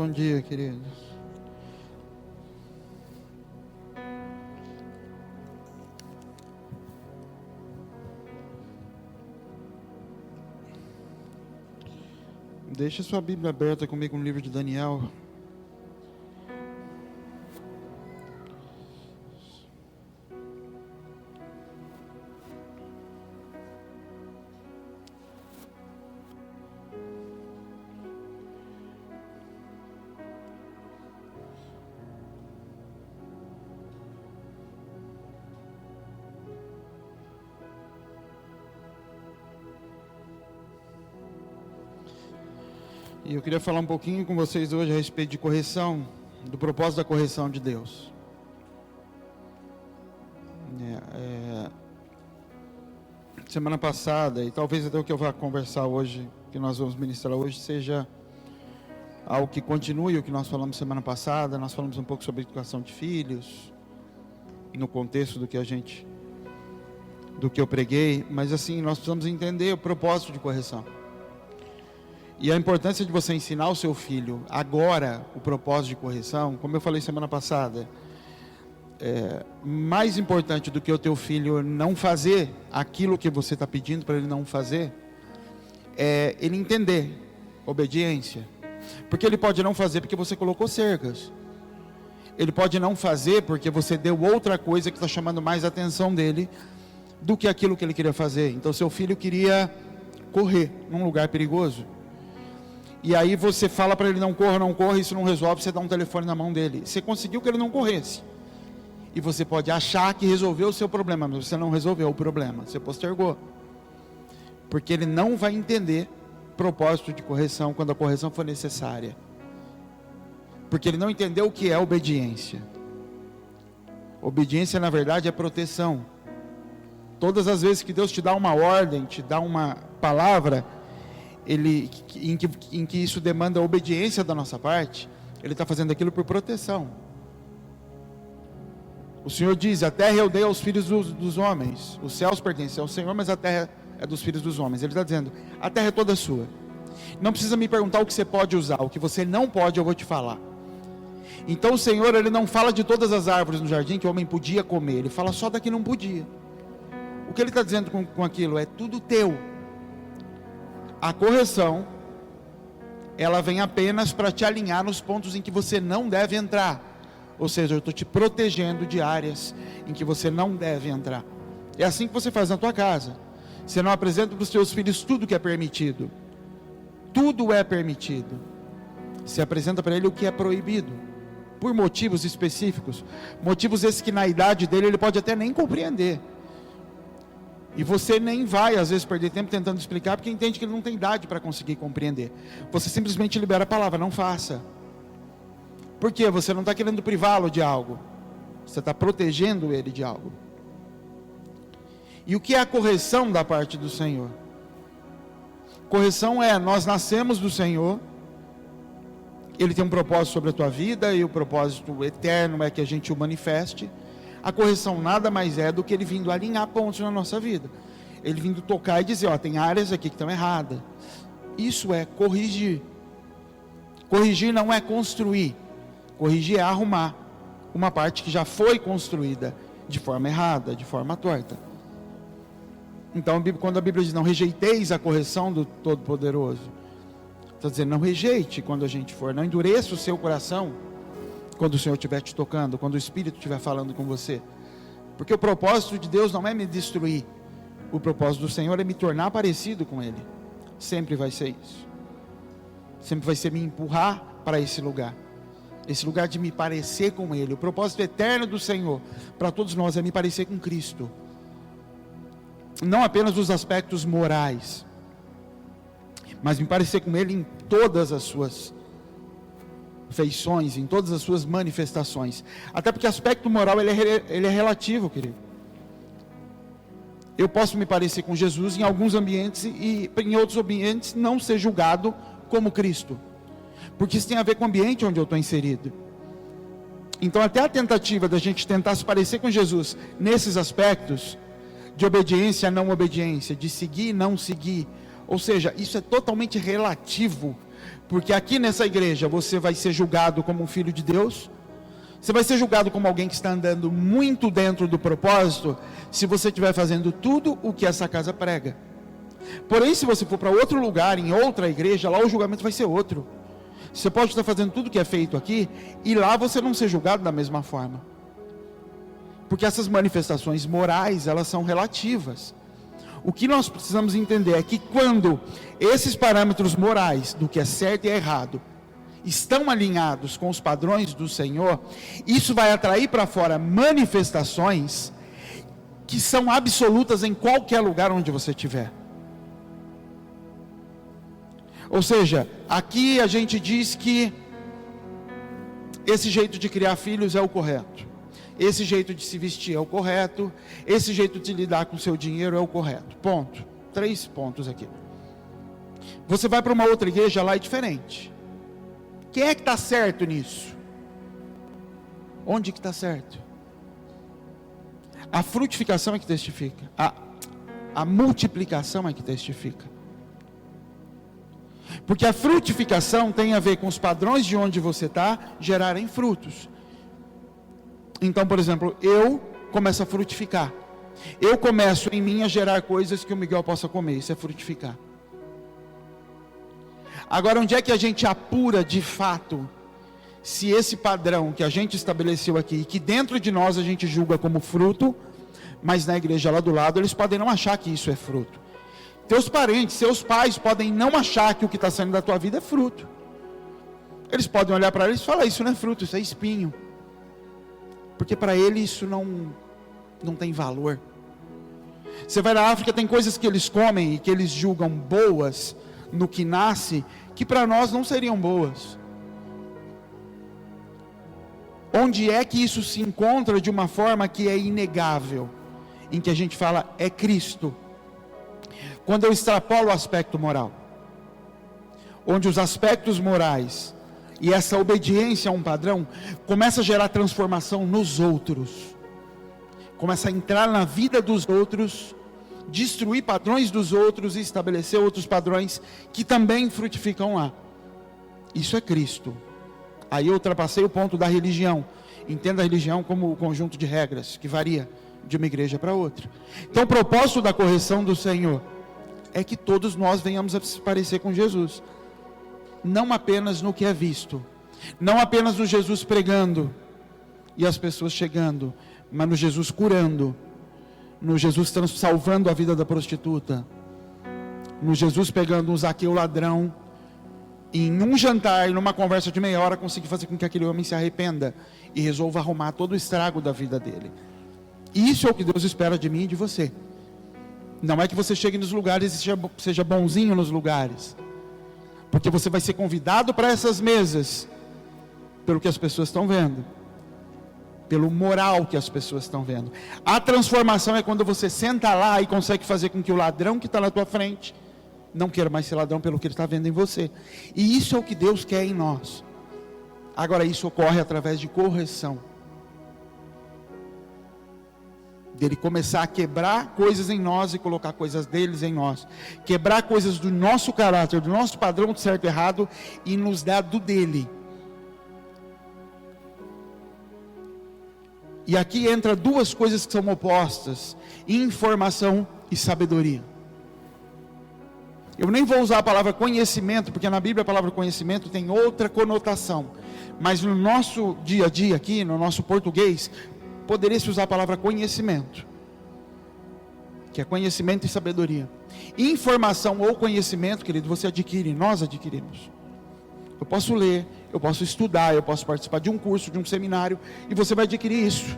Bom dia, queridos. Deixa sua Bíblia aberta comigo no livro de Daniel. E eu queria falar um pouquinho com vocês hoje a respeito de correção, do propósito da correção de Deus. Semana passada, e talvez até o que eu vou conversar hoje, que nós vamos ministrar hoje, seja algo que continue o que nós falamos semana passada. Nós falamos um pouco sobre educação de filhos, no contexto do que eu preguei, mas assim, nós precisamos entender o propósito de correção. E a importância de você ensinar o seu filho agora o propósito de correção, como eu falei semana passada, mais importante do que o teu filho não fazer aquilo que você está pedindo para ele não fazer, é ele entender obediência. Porque ele pode não fazer porque você colocou cercas. Ele pode não fazer porque você deu outra coisa que está chamando mais a atenção dele do que aquilo que ele queria fazer. Então seu filho queria correr num lugar perigoso. E aí você fala para ele: não corra, isso não resolve. Você dá um telefone na mão dele. Você conseguiu que ele não corresse. E você pode achar que resolveu o seu problema, mas você não resolveu o problema, você postergou. Porque ele não vai entender propósito de correção quando a correção for necessária. Porque ele não entendeu o que é obediência. Obediência, na verdade, é proteção. Todas as vezes que Deus te dá uma ordem, te dá uma palavra, em que isso demanda obediência da nossa parte, Ele está fazendo aquilo por proteção. O Senhor diz: a terra eu dei aos filhos dos homens, os céus pertencem ao Senhor, mas a terra é dos filhos dos homens. Ele está dizendo: a terra é toda sua. Não precisa me perguntar o que você pode usar, o que você não pode eu vou te falar. Então o Senhor, Ele não fala de todas as árvores no jardim que o homem podia comer, Ele fala só da que não podia. O que Ele está dizendo com aquilo? É tudo teu. A correção, ela vem apenas para te alinhar nos pontos em que você não deve entrar. Ou seja, eu estou te protegendo de áreas em que você não deve entrar. É assim que você faz na tua casa. Você não apresenta para os teus filhos tudo que é permitido. Tudo é permitido. Você apresenta para ele o que é proibido, por motivos específicos. Motivos esses que na idade dele ele pode até nem compreender. E você nem vai, às vezes, perder tempo tentando explicar, porque entende que ele não tem idade para conseguir compreender. Você simplesmente libera a palavra: não faça. Por quê? Você não está querendo privá-lo de algo. Você está protegendo ele de algo. E o que é a correção da parte do Senhor? Correção é: nós nascemos do Senhor, Ele tem um propósito sobre a tua vida, e o propósito eterno é que a gente o manifeste. A correção nada mais é do que Ele vindo alinhar pontos na nossa vida. Ele vindo tocar e dizer: ó, tem áreas aqui que estão erradas. Isso é corrigir. Corrigir não é construir. Corrigir é arrumar uma parte que já foi construída de forma errada, de forma torta. Então, quando a Bíblia diz: não rejeiteis a correção do Todo-Poderoso, está dizendo: não rejeite quando a gente for, não endureça o seu coração quando o Senhor estiver te tocando, quando o Espírito estiver falando com você. Porque o propósito de Deus não é me destruir. O propósito do Senhor é me tornar parecido com Ele. Sempre vai ser isso. Sempre vai ser me empurrar para esse lugar. Esse lugar de me parecer com Ele. O propósito eterno do Senhor para todos nós é me parecer com Cristo. Não apenas nos aspectos morais, mas me parecer com Ele em todas as suas feições, em todas as suas manifestações. Até porque aspecto moral ele é relativo, querido. Eu posso me parecer com Jesus em alguns ambientes e em outros ambientes não ser julgado como Cristo, porque isso tem a ver com o ambiente onde eu estou inserido. Então até a tentativa da gente tentar se parecer com Jesus nesses aspectos de obediência, não obediência, de seguir, não seguir, ou seja, isso é totalmente relativo porque aqui nessa igreja você vai ser julgado como um filho de Deus, você vai ser julgado como alguém que está andando muito dentro do propósito, se você estiver fazendo tudo o que essa casa prega. Porém, se você for para outro lugar, em outra igreja, lá o julgamento vai ser outro. Você pode estar fazendo tudo que é feito aqui, e lá você não ser julgado da mesma forma. Porque essas manifestações morais, elas são relativas. O que nós precisamos entender é que quando esses parâmetros morais, do que é certo e errado, estão alinhados com os padrões do Senhor, isso vai atrair para fora manifestações que são absolutas em qualquer lugar onde você estiver. Ou seja, aqui a gente diz que esse jeito de criar filhos é o correto, esse jeito de se vestir é o correto, esse jeito de lidar com o seu dinheiro é o correto. Ponto. 3 pontos aqui. Você vai para uma outra igreja, lá é diferente. Quem é que está certo nisso? Onde que está certo? A frutificação é que testifica, a multiplicação é que testifica. Porque a frutificação tem a ver com os padrões de onde você está gerarem frutos. Então, por exemplo, eu começo a frutificar. Eu começo em mim a gerar coisas que o Miguel possa comer. Isso é frutificar. Agora, onde é que a gente apura de fato se esse padrão que a gente estabeleceu aqui, que dentro de nós a gente julga como fruto, mas na igreja lá do lado eles podem não achar que isso é fruto. Teus parentes, seus pais podem não achar que o que está saindo da tua vida é fruto. Eles podem olhar para eles e falar: isso não é fruto, isso é espinho. Porque para ele isso não tem valor. Você vai na África, tem coisas que eles comem e que eles julgam boas no que nasce, que para nós não seriam boas. Onde é que isso se encontra de uma forma que é inegável? Em que a gente fala, é Cristo. Quando eu extrapolo o aspecto moral, onde os aspectos morais e essa obediência a um padrão começa a gerar transformação nos outros, começa a entrar na vida dos outros, destruir padrões dos outros e estabelecer outros padrões que também frutificam lá. Isso é Cristo. Aí eu ultrapassei o ponto da religião. Entenda a religião como o conjunto de regras que varia de uma igreja para outra. Então o propósito da correção do Senhor é que todos nós venhamos a se parecer com Jesus, não apenas no que é visto, não apenas no Jesus pregando e as pessoas chegando, mas no Jesus curando, no Jesus salvando a vida da prostituta, no Jesus pegando um Zaqueu ladrão, e em um jantar, e numa conversa de meia hora, conseguir fazer com que aquele homem se arrependa e resolva arrumar todo o estrago da vida dele. Isso é o que Deus espera de mim e de você. Não é que você chegue nos lugares e seja bonzinho nos lugares, porque você vai ser convidado para essas mesas pelo que as pessoas estão vendo, pelo moral que as pessoas estão vendo. A transformação é quando você senta lá e consegue fazer com que o ladrão que está na tua frente não queira mais ser ladrão pelo que ele está vendo em você. E isso é o que Deus quer em nós. Agora, isso ocorre através de correção, dele começar a quebrar coisas em nós e colocar coisas deles em nós, quebrar coisas do nosso caráter, do nosso padrão de certo e errado, e nos dar do dele. E aqui entra duas coisas que são opostas: informação e sabedoria. Eu nem vou usar a palavra conhecimento, porque na Bíblia a palavra conhecimento tem outra conotação, mas no nosso dia a dia aqui, no nosso português, poderia se usar a palavra conhecimento, que é conhecimento e sabedoria. Informação ou conhecimento, querido, você adquire, nós adquirimos. Eu posso ler, eu posso estudar, eu posso participar de um curso, de um seminário, e você vai adquirir isso.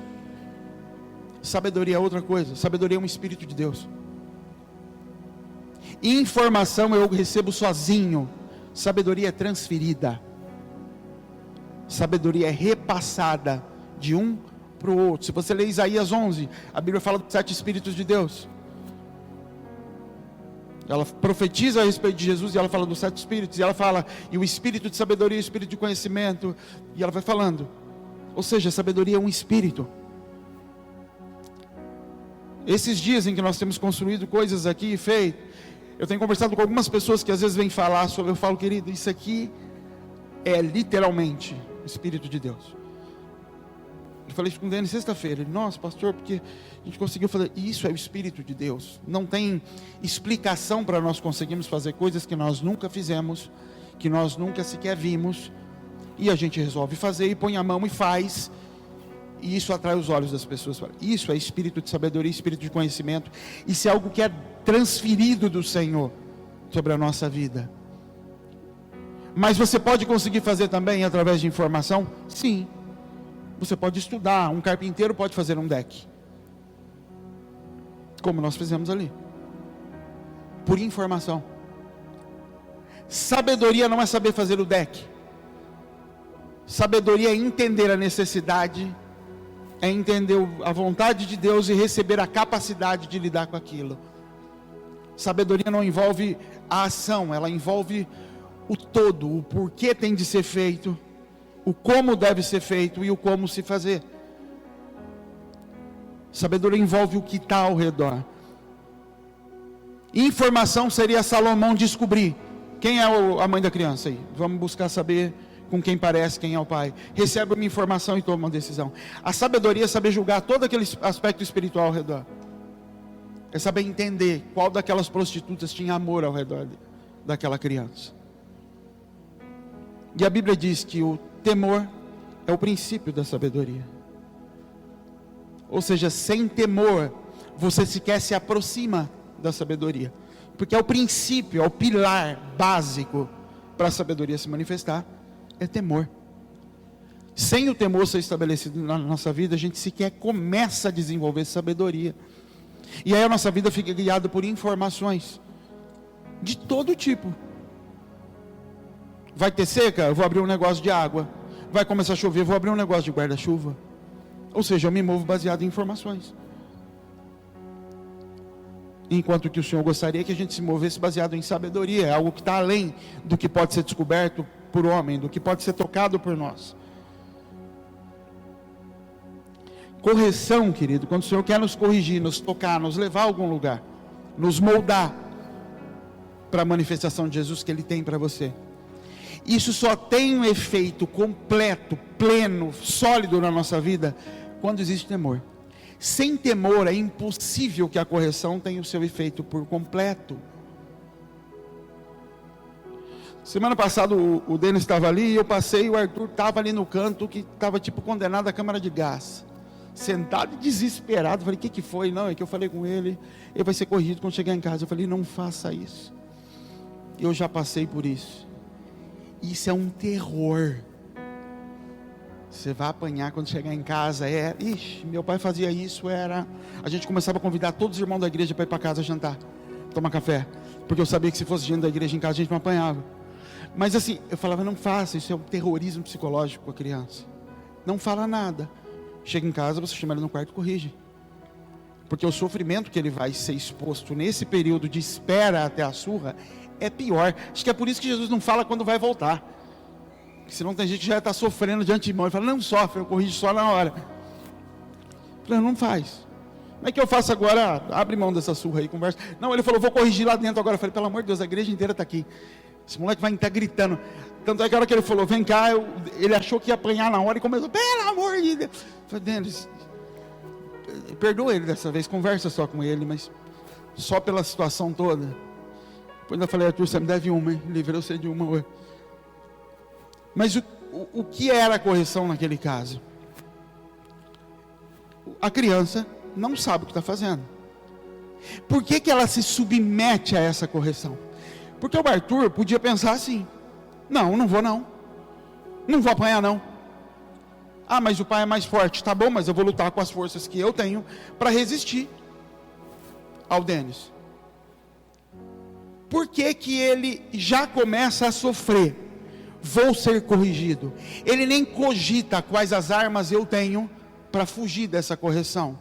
Sabedoria é outra coisa. Sabedoria é um Espírito de Deus. Informação eu recebo sozinho. Sabedoria é transferida. Sabedoria é repassada de um para o outro. Se você ler Isaías 11, a Bíblia fala dos 7 Espíritos de Deus. Ela profetiza a respeito de Jesus e ela fala dos 7 Espíritos. E ela fala, e o Espírito de sabedoria, o Espírito de conhecimento. E ela vai falando. Ou seja, a sabedoria é um Espírito. Esses dias em que nós temos construído coisas aqui e feito, Eu tenho conversado com algumas pessoas que às vezes vêm falar sobre, eu falo, querido, isso aqui é literalmente o Espírito de Deus. Eu falei isso com o Denis sexta-feira. Ele, nossa, pastor, porque a gente conseguiu fazer. Isso é o Espírito de Deus. Não tem explicação para nós conseguirmos fazer coisas que nós nunca fizemos, que nós nunca sequer vimos, e a gente resolve fazer e põe a mão e faz, e isso atrai os olhos das pessoas. Isso é espírito de sabedoria, espírito de conhecimento. Isso é algo que é transferido do Senhor sobre a nossa vida. Mas você pode conseguir fazer também através de informação? Sim. Você pode estudar, um carpinteiro pode fazer um deck, como nós fizemos ali, por informação. Sabedoria não é saber fazer o deck. Sabedoria é entender a necessidade, é entender a vontade de Deus e receber a capacidade de lidar com aquilo. Sabedoria não envolve a ação, ela envolve o todo, o porquê tem de ser feito, o como deve ser feito e o como se fazer. Sabedoria envolve o que está ao redor. Informação seria Salomão descobrir quem é a mãe da criança aí. Vamos buscar saber com quem parece, quem é o pai. Recebe uma informação e toma uma decisão. A sabedoria é saber julgar todo aquele aspecto espiritual ao redor. É saber entender qual daquelas prostitutas tinha amor ao redor daquela criança. E a Bíblia diz que o temor é o princípio da sabedoria. Ou seja, sem temor, você sequer se aproxima da sabedoria. Porque é o princípio, é o pilar básico para a sabedoria se manifestar, é temor. Sem o temor ser estabelecido na nossa vida, a gente sequer começa a desenvolver sabedoria. E aí a nossa vida fica guiada por informações de todo tipo. Vai ter seca? Eu vou abrir um negócio de água. Vai começar a chover? Eu vou abrir um negócio de guarda-chuva. Ou seja, eu me movo baseado em informações. Enquanto que o Senhor gostaria que a gente se movesse baseado em sabedoria. É algo que está além do que pode ser descoberto por homem, do que pode ser tocado por nós. Correção, querido, quando o Senhor quer nos corrigir, nos tocar, nos levar a algum lugar, nos moldar para a manifestação de Jesus que Ele tem para você. Isso só tem um efeito completo, pleno, sólido na nossa vida, quando existe temor. Sem temor é impossível que a correção tenha o seu efeito por completo. Semana passada o Denis estava ali, e eu passei, o Arthur estava ali no canto, que estava tipo condenado à câmara de gás, sentado e desesperado. Falei, o que foi? Não, é que eu falei com ele vai ser corrigido quando chegar em casa. Eu falei, não faça isso, eu já passei por isso. Isso é um terror. Você vai apanhar quando chegar em casa. Ixi, meu pai fazia isso, a gente começava a convidar todos os irmãos da igreja para ir para casa jantar, tomar café, porque eu sabia que se fosse gente da igreja em casa, a gente não apanhava. Mas assim, eu falava, não faça, isso é um terrorismo psicológico com a criança. Não fala nada. Chega em casa, você chama ele no quarto e corrige. Porque o sofrimento que ele vai ser exposto nesse período de espera até a surra é pior. Acho que é por isso que Jesus não fala quando vai voltar. Porque senão tem gente que já está sofrendo de antemão. Ele fala, não sofre, eu corrijo só na hora. Eu falei, não faz. Como é que eu faço agora? Abre mão dessa surra aí, conversa. Não, ele falou, vou corrigir lá dentro agora. Eu falei, pelo amor de Deus, a igreja inteira está aqui. Esse moleque vai estar gritando. Tanto é que a hora que ele falou, vem cá, ele achou que ia apanhar na hora e começou, pelo amor de Deus. Eu falei, Denis, perdoa ele dessa vez, conversa só com ele, mas só pela situação toda. Depois ainda falei, Arthur, você me deve uma, hein? Livrei você de uma hoje. Mas o que era a correção naquele caso? A criança não sabe o que está fazendo. Por que ela se submete a essa correção? Porque o Arthur podia pensar assim, não vou não vou apanhar não. Ah, mas o pai é mais forte, tá bom, mas eu vou lutar com as forças que eu tenho para resistir ao Denis. Por que ele já começa a sofrer? Vou ser corrigido. Ele nem cogita quais as armas eu tenho para fugir dessa correção.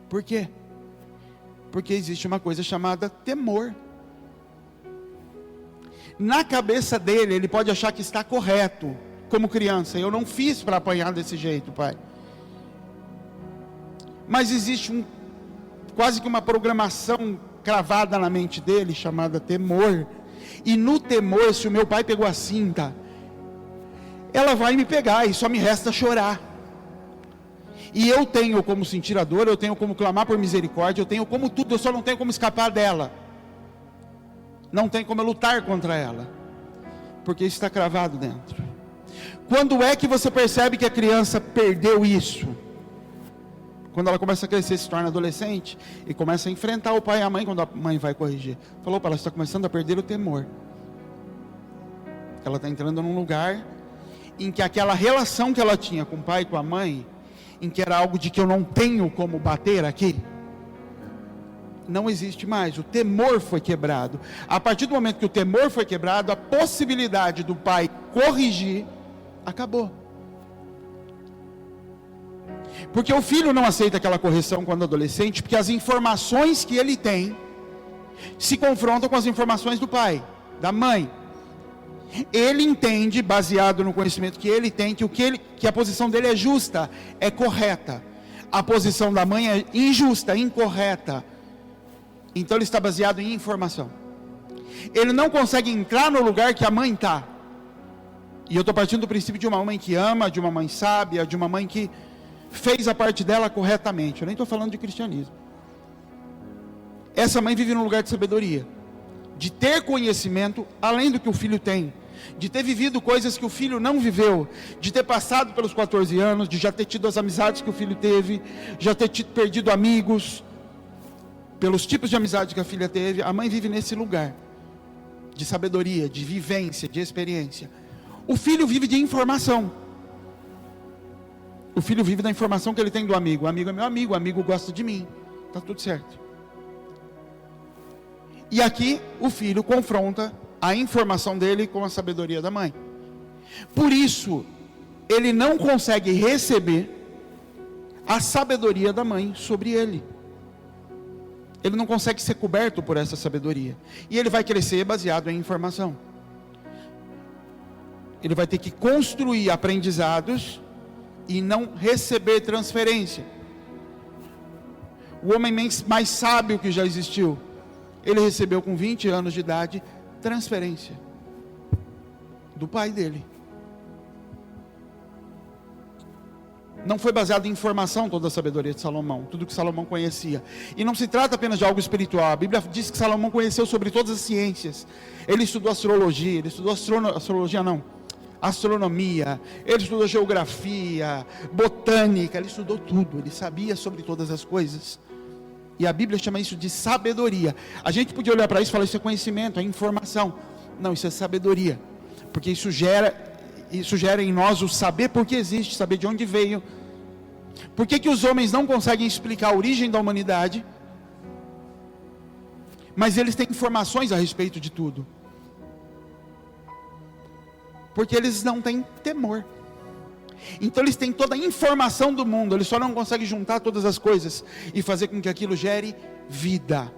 Por quê? Porque existe uma coisa chamada temor. Na cabeça dele, ele pode achar que está correto, como criança. Eu não fiz para apanhar desse jeito, pai. Mas existe quase que uma programação cravada na mente dele, chamada temor. E no temor, se o meu pai pegou a cinta, ela vai me pegar e só me resta chorar. E eu tenho como sentir a dor, eu tenho como clamar por misericórdia, eu tenho como tudo, eu só não tenho como escapar dela. Não tem como eu lutar contra ela, porque isso está cravado dentro. Quando é que você percebe que a criança perdeu isso? Quando ela começa a crescer, se torna adolescente e começa a enfrentar o pai e a mãe quando a mãe vai corrigir. Falou para ela, está começando a perder o temor. Ela está entrando num lugar em que aquela relação que ela tinha com o pai e com a mãe, em que era algo de que eu não tenho como bater aqui, não existe mais. O temor foi quebrado. A partir do momento que o temor foi quebrado, a possibilidade do pai corrigir acabou. Porque o filho não aceita aquela correção quando adolescente, porque as informações que ele tem se confrontam com as informações do pai, da mãe. Ele entende, baseado no conhecimento que ele tem, que a posição dele é justa, é correta. A posição da mãe é injusta, incorreta. Então ele está baseado em informação. Ele não consegue entrar no lugar que a mãe está. E eu estou partindo do princípio de uma mãe que ama, de uma mãe sábia, de uma mãe que fez a parte dela corretamente. Eu nem estou falando de cristianismo. Essa mãe vive num lugar de sabedoria, de ter conhecimento além do que o filho tem, de ter vivido coisas que o filho não viveu, de ter passado pelos 14 anos, de já ter tido as amizades que o filho teve, já ter perdido amigos, pelos tipos de amizade que a filha teve. A mãe vive nesse lugar de sabedoria, de vivência, de experiência. O filho vive de informação. O filho vive da informação que ele tem do amigo. O amigo é meu amigo, o amigo gosta de mim, está tudo certo. E aqui o filho confronta a informação dele com a sabedoria da mãe. Por isso, ele não consegue receber a sabedoria da mãe sobre ele. Ele não consegue ser coberto por essa sabedoria. E ele vai crescer baseado em informação. Ele vai ter que construir aprendizados e não receber transferência. O homem mais sábio que já existiu, ele recebeu com 20 anos de idade transferência do pai dele. Não foi baseado em informação toda a sabedoria de Salomão, tudo que Salomão conhecia. E não se trata apenas de algo espiritual. A Bíblia diz que Salomão conheceu sobre todas as ciências. Ele estudou astrologia, ele estudou astronomia, ele estudou geografia, botânica, ele estudou tudo, ele sabia sobre todas as coisas. E a Bíblia chama isso de sabedoria. A gente podia olhar para isso e falar, isso é conhecimento, é informação. Não, isso é sabedoria, porque isso gera em nós o saber por que existe, saber de onde veio. Por que os homens não conseguem explicar a origem da humanidade, mas eles têm informações a respeito de tudo? Porque eles não têm temor. Então eles têm toda a informação do mundo, eles só não conseguem juntar todas as coisas e fazer com que aquilo gere vida.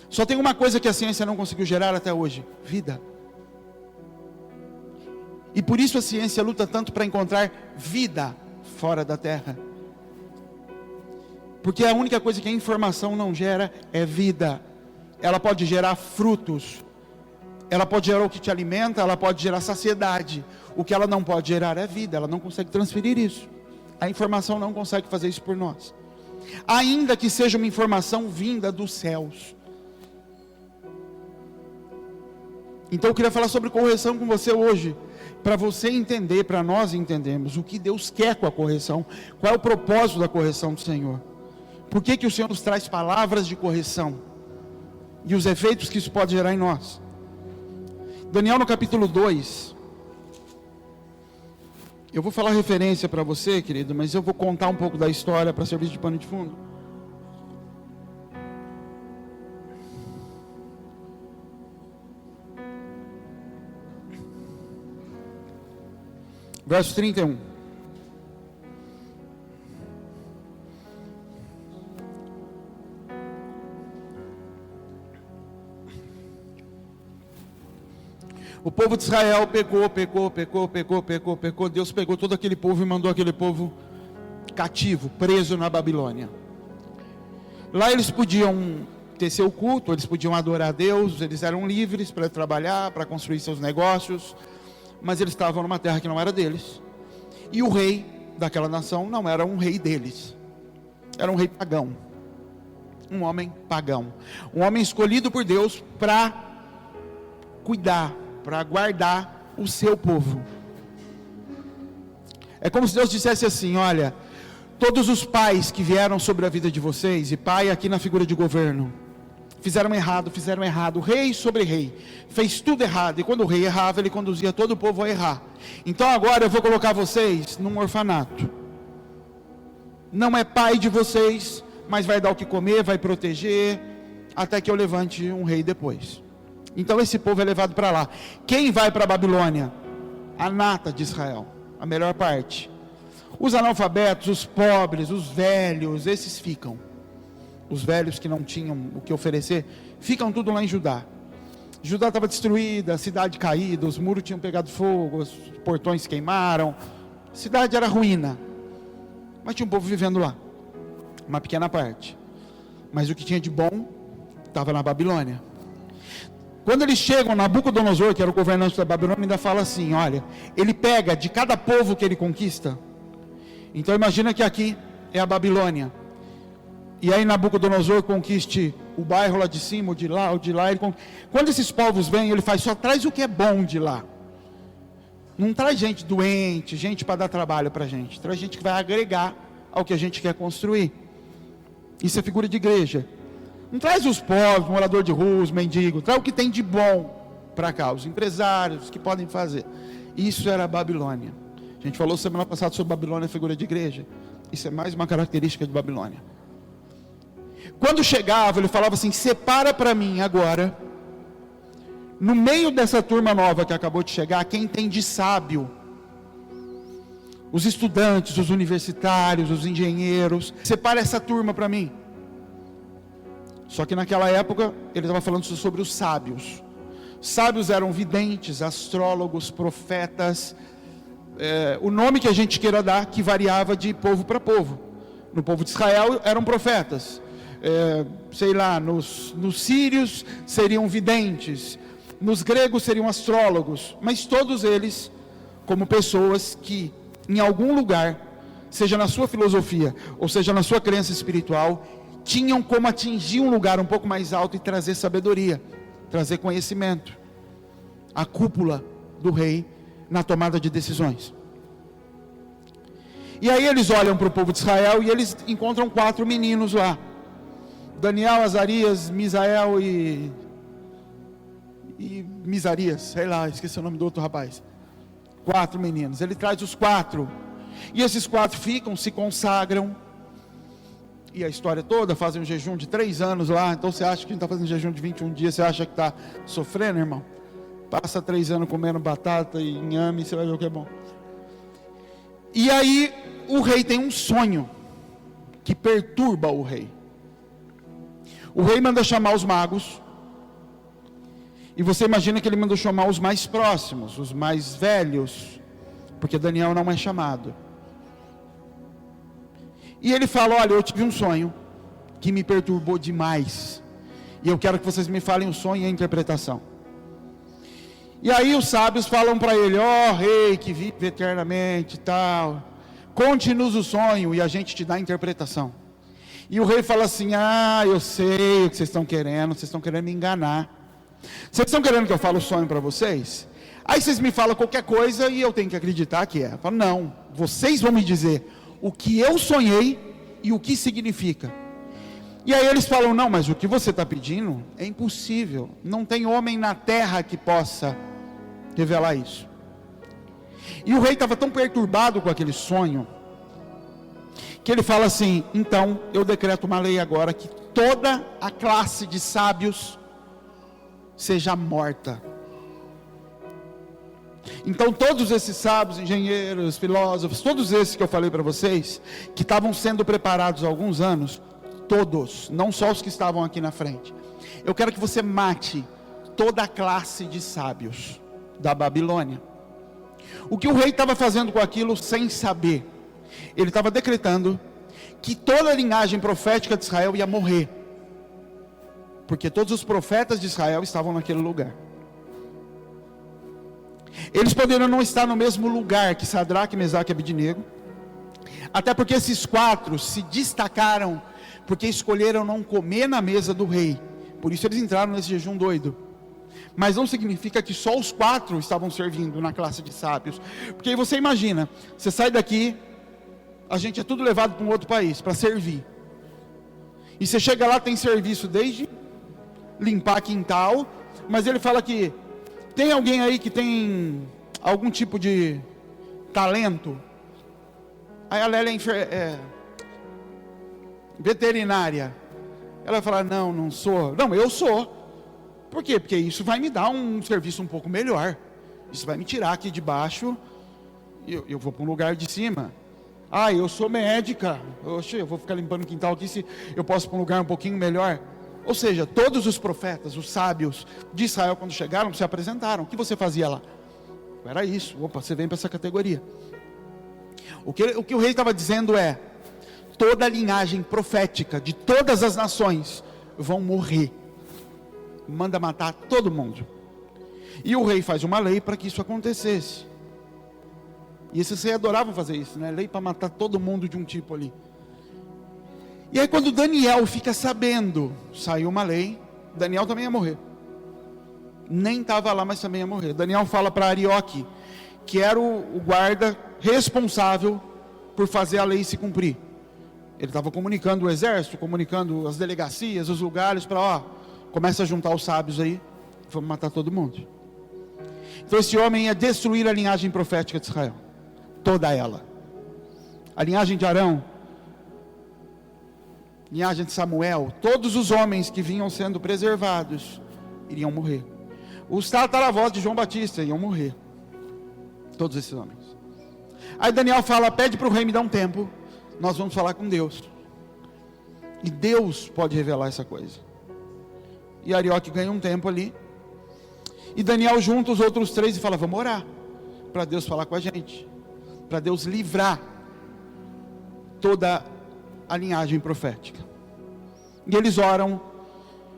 Só tem uma coisa que a ciência não conseguiu gerar até hoje: vida. E por isso a ciência luta tanto para encontrar vida fora da terra. Porque a única coisa que a informação não gera é vida. Ela pode gerar frutos, ela pode gerar o que te alimenta, ela pode gerar saciedade. O que ela não pode gerar é vida, ela não consegue transferir isso. A informação não consegue fazer isso por nós. Ainda que seja uma informação vinda dos céus. Então eu queria falar sobre correção com você hoje, para você entender, para nós entendermos o que Deus quer com a correção, qual é o propósito da correção do Senhor. Por que o Senhor nos traz palavras de correção e os efeitos que isso pode gerar em nós. Daniel no capítulo 2, eu vou falar referência para você, querido, mas eu vou contar um pouco da história para servir de pano de fundo. Verso 31. O povo de Israel pecou. Deus pegou todo aquele povo e mandou aquele povo cativo, preso na Babilônia. Lá eles podiam ter seu culto, eles podiam adorar a Deus, eles eram livres para trabalhar, para construir seus negócios, mas eles estavam numa terra que não era deles, e o rei daquela nação não era um rei deles, era um rei pagão, um homem pagão, um homem escolhido por Deus para cuidar, para guardar o seu povo. É como se Deus dissesse assim: olha, todos os pais que vieram sobre a vida de vocês, e pai aqui na figura de governo, fizeram errado, rei sobre rei, fez tudo errado, e quando o rei errava, ele conduzia todo o povo a errar. Então agora eu vou colocar vocês num orfanato, não é pai de vocês, mas vai dar o que comer, vai proteger, até que eu levante um rei depois. Então esse povo é levado para lá. Quem vai para a Babilônia? A nata de Israel, a melhor parte. Os analfabetos, os pobres, os velhos, esses ficam. Os velhos que não tinham o que oferecer, ficam tudo lá em Judá. Judá estava destruída, a cidade caída, os muros tinham pegado fogo, os portões queimaram, a cidade era ruína, mas tinha um povo vivendo lá, uma pequena parte. Mas o que tinha de bom estava na Babilônia. Quando eles chegam, Nabucodonosor, que era o governante da Babilônia, ainda fala assim: olha, ele pega de cada povo que ele conquista. Então imagina que aqui é a Babilônia, e aí Nabucodonosor conquiste o bairro lá de cima, o de lá, quando esses povos vêm, ele faz, só traz o que é bom de lá, não traz gente doente, gente para dar trabalho para a gente, traz gente que vai agregar ao que a gente quer construir. Isso é figura de igreja. Não traz os pobres, morador de rua, os mendigos, traz o que tem de bom para cá, os empresários que podem fazer. Isso era a Babilônia. A gente falou semana passada sobre Babilônia, figura de igreja. Isso é mais uma característica de Babilônia. Quando chegava, ele falava assim: separa para mim agora, no meio dessa turma nova que acabou de chegar, quem tem de sábio, os estudantes, os universitários, os engenheiros, separa essa turma para mim. Só que naquela época, ele estava falando sobre os sábios. Sábios eram videntes, astrólogos, profetas, o nome que a gente queira dar, que variava de povo para povo. No povo de Israel eram profetas, nos sírios seriam videntes, nos gregos seriam astrólogos, mas todos eles como pessoas que em algum lugar, seja na sua filosofia, ou seja na sua crença espiritual, tinham como atingir um lugar um pouco mais alto e trazer sabedoria, trazer conhecimento, a cúpula do rei na tomada de decisões. E aí eles olham para o povo de Israel e eles encontram 4 meninos lá: Daniel, Azarias, Misael e Misarias, sei lá, esqueci o nome do outro rapaz. 4 meninos, ele traz os 4, e esses 4 ficam, se consagram, e a história toda, fazem um jejum de 3 anos lá. Então você acha que a gente está fazendo jejum de 21 dias, você acha que está sofrendo, irmão? Passa 3 anos comendo batata e inhame, você vai ver o que é bom. E aí o rei tem um sonho que perturba o rei. O rei manda chamar os magos, e você imagina que ele mandou chamar os mais próximos, os mais velhos, porque Daniel não é chamado. E ele fala: olha, eu tive um sonho que me perturbou demais, e eu quero que vocês me falem o sonho e a interpretação. E aí os sábios falam para ele: ó rei que vive eternamente e tal, conte-nos o sonho e a gente te dá a interpretação. E o rei fala assim: ah, eu sei o que vocês estão querendo me enganar. Vocês estão querendo que eu fale o sonho para vocês? Aí vocês me falam qualquer coisa e eu tenho que acreditar que é. Eu falo: não, vocês vão me dizer o que eu sonhei e o que significa. E aí eles falam: não, mas o que você está pedindo é impossível, não tem homem na terra que possa revelar isso. E o rei estava tão perturbado com aquele sonho, que ele fala assim: então eu decreto uma lei agora, que toda a classe de sábios seja morta. Então todos esses sábios, engenheiros, filósofos, todos esses que eu falei para vocês, que estavam sendo preparados há alguns anos, todos, não só os que estavam aqui na frente, eu quero que você mate toda a classe de sábios da Babilônia. O que o rei estava fazendo com aquilo sem saber, ele estava decretando que toda a linhagem profética de Israel ia morrer, porque todos os profetas de Israel estavam naquele lugar. Eles poderiam não estar no mesmo lugar que Sadraque, Mesaque e Abednego, até porque esses 4 se destacaram, porque escolheram não comer na mesa do rei, por isso eles entraram nesse jejum doido. Mas não significa que só os 4 estavam servindo na classe de sábios, porque aí você imagina, você sai daqui, a gente é tudo levado para um outro país, para servir, e você chega lá, tem serviço desde limpar quintal, mas ele fala que tem alguém aí que tem algum tipo de talento? Aí a Lélia é veterinária, ela vai falar, não sou. Não, eu sou. Por quê? Porque isso vai me dar um serviço um pouco melhor, isso vai me tirar aqui de baixo, eu vou para um lugar de cima. Eu sou médica, oxe, eu vou ficar limpando o quintal aqui, se eu posso ir para um lugar um pouquinho melhor. Ou seja, todos os profetas, os sábios de Israel, quando chegaram, se apresentaram. O que você fazia lá? Era isso. Opa, você vem para essa categoria. O que o rei estava dizendo é: toda a linhagem profética de todas as nações vão morrer. Manda matar todo mundo. E o rei faz uma lei para que isso acontecesse. E esses reis adoravam fazer isso, né? Lei para matar todo mundo de um tipo ali. E aí quando Daniel fica sabendo, saiu uma lei, Daniel também ia morrer. Nem estava lá, mas também ia morrer. Daniel fala para Arioque, que era o guarda responsável por fazer a lei se cumprir. Ele estava comunicando o exército, comunicando as delegacias, os lugares, para começa a juntar os sábios aí, vamos matar todo mundo. Então esse homem ia destruir a linhagem profética de Israel, toda ela. A linhagem de Arão, linhagem de Samuel, todos os homens que vinham sendo preservados iriam morrer. Os tataravós de João Batista iam morrer. Todos esses homens. Aí Daniel fala, pede para o rei me dar um tempo, nós vamos falar com Deus. E Deus pode revelar essa coisa. E Arioque ganha um tempo ali. E Daniel junta os outros 3 e fala, vamos orar, para Deus falar com a gente, para Deus livrar toda a linhagem profética. E eles oram,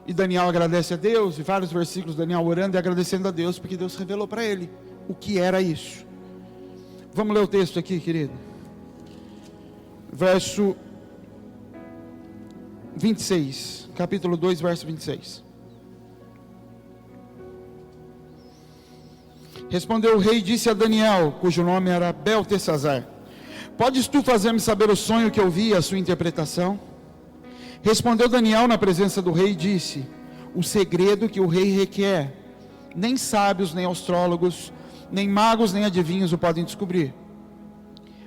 e Daniel agradece a Deus, e vários versículos Daniel orando e agradecendo a Deus, porque Deus revelou para ele o que era isso. Vamos ler o texto aqui, querido. Verso 26, capítulo 2, verso 26. Respondeu o rei e disse a Daniel, cujo nome era Beltesazar, podes tu fazer-me saber o sonho que eu vi, a sua interpretação? Respondeu Daniel na presença do rei e disse, o segredo que o rei requer, nem sábios, nem astrólogos, nem magos, nem adivinhos o podem descobrir.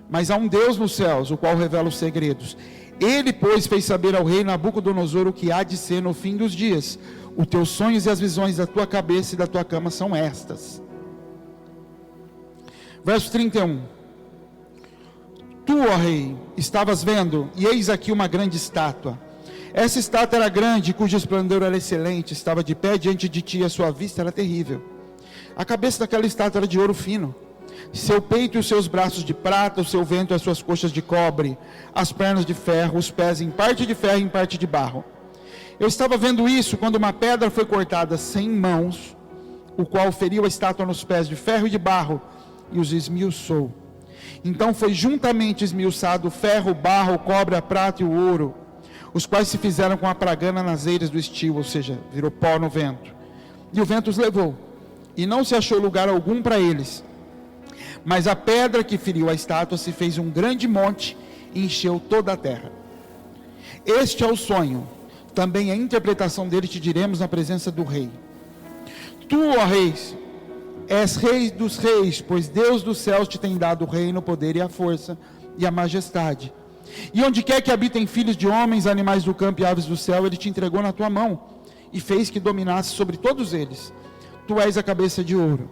Mas há um Deus nos céus, o qual revela os segredos. Ele, pois, fez saber ao rei Nabucodonosor o que há de ser no fim dos dias. Os teus sonhos e as visões da tua cabeça e da tua cama são estas. Verso 31. Tu, ó rei, estavas vendo, e eis aqui uma grande estátua. Essa estátua era grande, cujo esplendor era excelente, estava de pé diante de ti, e a sua vista era terrível. A cabeça daquela estátua era de ouro fino, seu peito e os seus braços de prata, o seu ventre e as suas coxas de cobre, as pernas de ferro, os pés em parte de ferro e em parte de barro. Eu estava vendo isso quando uma pedra foi cortada sem mãos, o qual feriu a estátua nos pés de ferro e de barro, e os esmiuçou. Então foi juntamente esmiuçado o ferro, o barro, o cobre, a prata e o ouro, os quais se fizeram com a pragana nas eiras do estio, ou seja, virou pó no vento. E o vento os levou, e não se achou lugar algum para eles. Mas a pedra que feriu a estátua se fez um grande monte e encheu toda a terra. Este é o sonho, também a interpretação dele te diremos na presença do rei. Tu, ó reis, és rei dos reis, pois Deus dos céus te tem dado o reino, o poder e a força e a majestade. E onde quer que habitem filhos de homens, animais do campo e aves do céu, ele te entregou na tua mão e fez que dominasse sobre todos eles. Tu és a cabeça de ouro.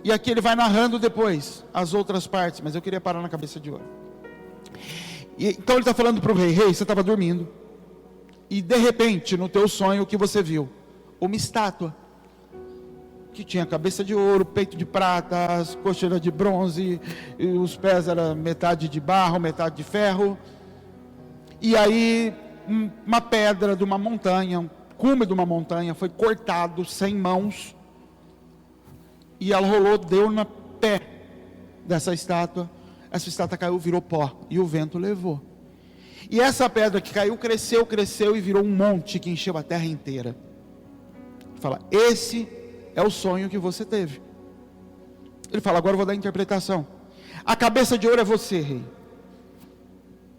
E aqui ele vai narrando depois as outras partes, mas eu queria parar na cabeça de ouro. Então ele está falando para o rei, rei, você estava dormindo, e de repente no teu sonho o que você viu? Uma estátua. que tinha cabeça de ouro, peito de prata, as coxas eram de bronze, e os pés eram metade de barro, metade de ferro. E aí uma pedra de uma montanha, um cume de uma montanha foi cortado sem mãos, e ela rolou, deu no pé dessa estátua. Essa estátua caiu, virou pó, e o vento levou. E essa pedra que caiu, cresceu e virou um monte que encheu a terra inteira. Fala, esse é o sonho que você teve. Ele fala, agora eu vou dar a interpretação. A cabeça de ouro é você, rei.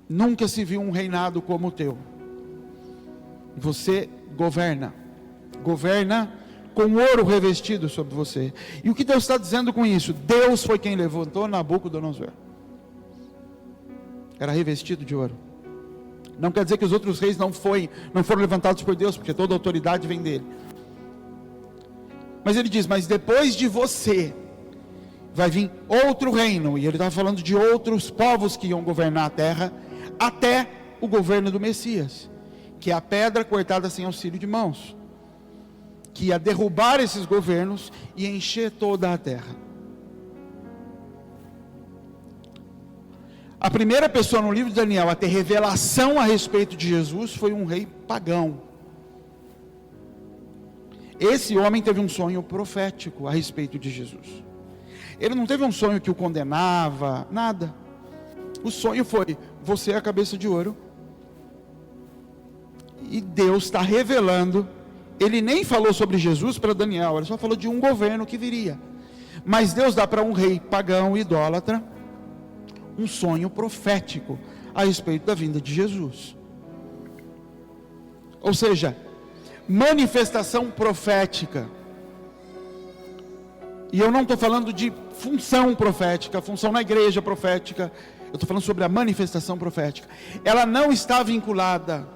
Nunca se viu um reinado como o teu. Você governa com ouro revestido sobre você. E o que Deus está dizendo com isso? Deus foi quem levantou Nabucodonosor. Era revestido de ouro. Não quer dizer que os outros reis não foram levantados por Deus, porque toda a autoridade vem dele. Mas ele diz, mas depois de você vai vir outro reino. E ele estava falando de outros povos que iam governar a terra, até o governo do Messias, que é a pedra cortada sem auxílio de mãos, que ia derrubar esses governos e encher toda a terra. A primeira pessoa no livro de Daniel a ter revelação a respeito de Jesus foi um rei pagão. Esse homem teve um sonho profético a respeito de Jesus. Ele não teve um sonho que o condenava, nada. O sonho foi, você é a cabeça de ouro. E Deus está revelando. Ele nem falou sobre Jesus para Daniel, ele só falou de um governo que viria. Mas Deus dá para um rei pagão, idólatra, um sonho profético a respeito da vinda de Jesus. Ou seja, manifestação profética. E eu não estou falando de função profética, função na igreja profética. Eu estou falando sobre a manifestação profética. Ela não está vinculada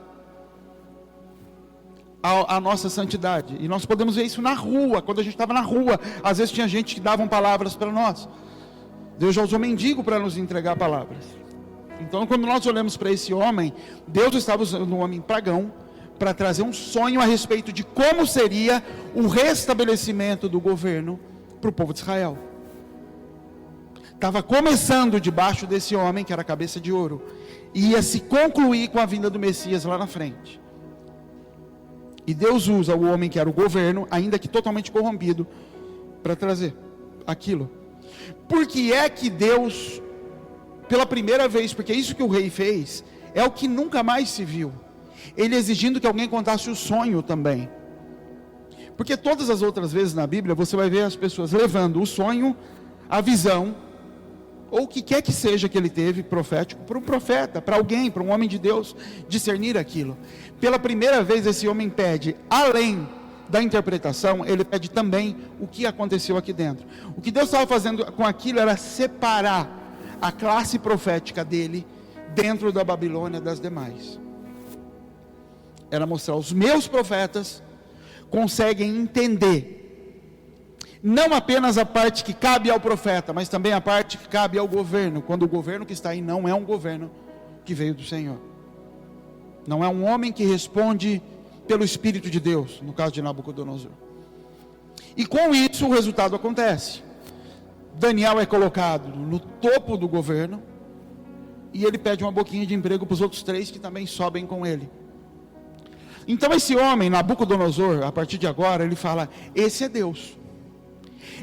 à nossa santidade. E nós podemos ver isso na rua. Quando a gente estava na rua, às vezes tinha gente que davam palavras para nós. Deus já usou mendigo para nos entregar palavras. Então, quando nós olhamos para esse homem, Deus estava usando um homem pagão para trazer um sonho a respeito de como seria o restabelecimento do governo para o povo de Israel. Estava começando debaixo desse homem, que era a cabeça de ouro, e ia se concluir com a vinda do Messias lá na frente. E Deus usa o homem que era o governo, ainda que totalmente corrompido, para trazer aquilo. Por que é que Deus, pela primeira vez, porque isso que o rei fez, é o que nunca mais se viu, ele exigindo que alguém contasse o sonho também. Porque todas as outras vezes na Bíblia, você vai ver as pessoas levando o sonho, a visão, ou o que quer que seja que ele teve, profético, para um profeta, para alguém, para um homem de Deus, discernir aquilo. Pela primeira vez esse homem pede, além da interpretação, ele pede também o que aconteceu aqui dentro. O que Deus estava fazendo com aquilo era separar a classe profética dele dentro da Babilônia das demais. Era mostrar, os meus profetas conseguem entender não apenas a parte que cabe ao profeta, mas também a parte que cabe ao governo, quando o governo que está aí não é um governo que veio do Senhor. Não é um homem que responde pelo Espírito de Deus, no caso de Nabucodonosor. E com isso o resultado acontece. Daniel é colocado no topo do governo, e ele pede uma boquinha de emprego para os outros 3 que também sobem com ele. Então esse homem, Nabucodonosor, a partir de agora, ele fala, esse é Deus.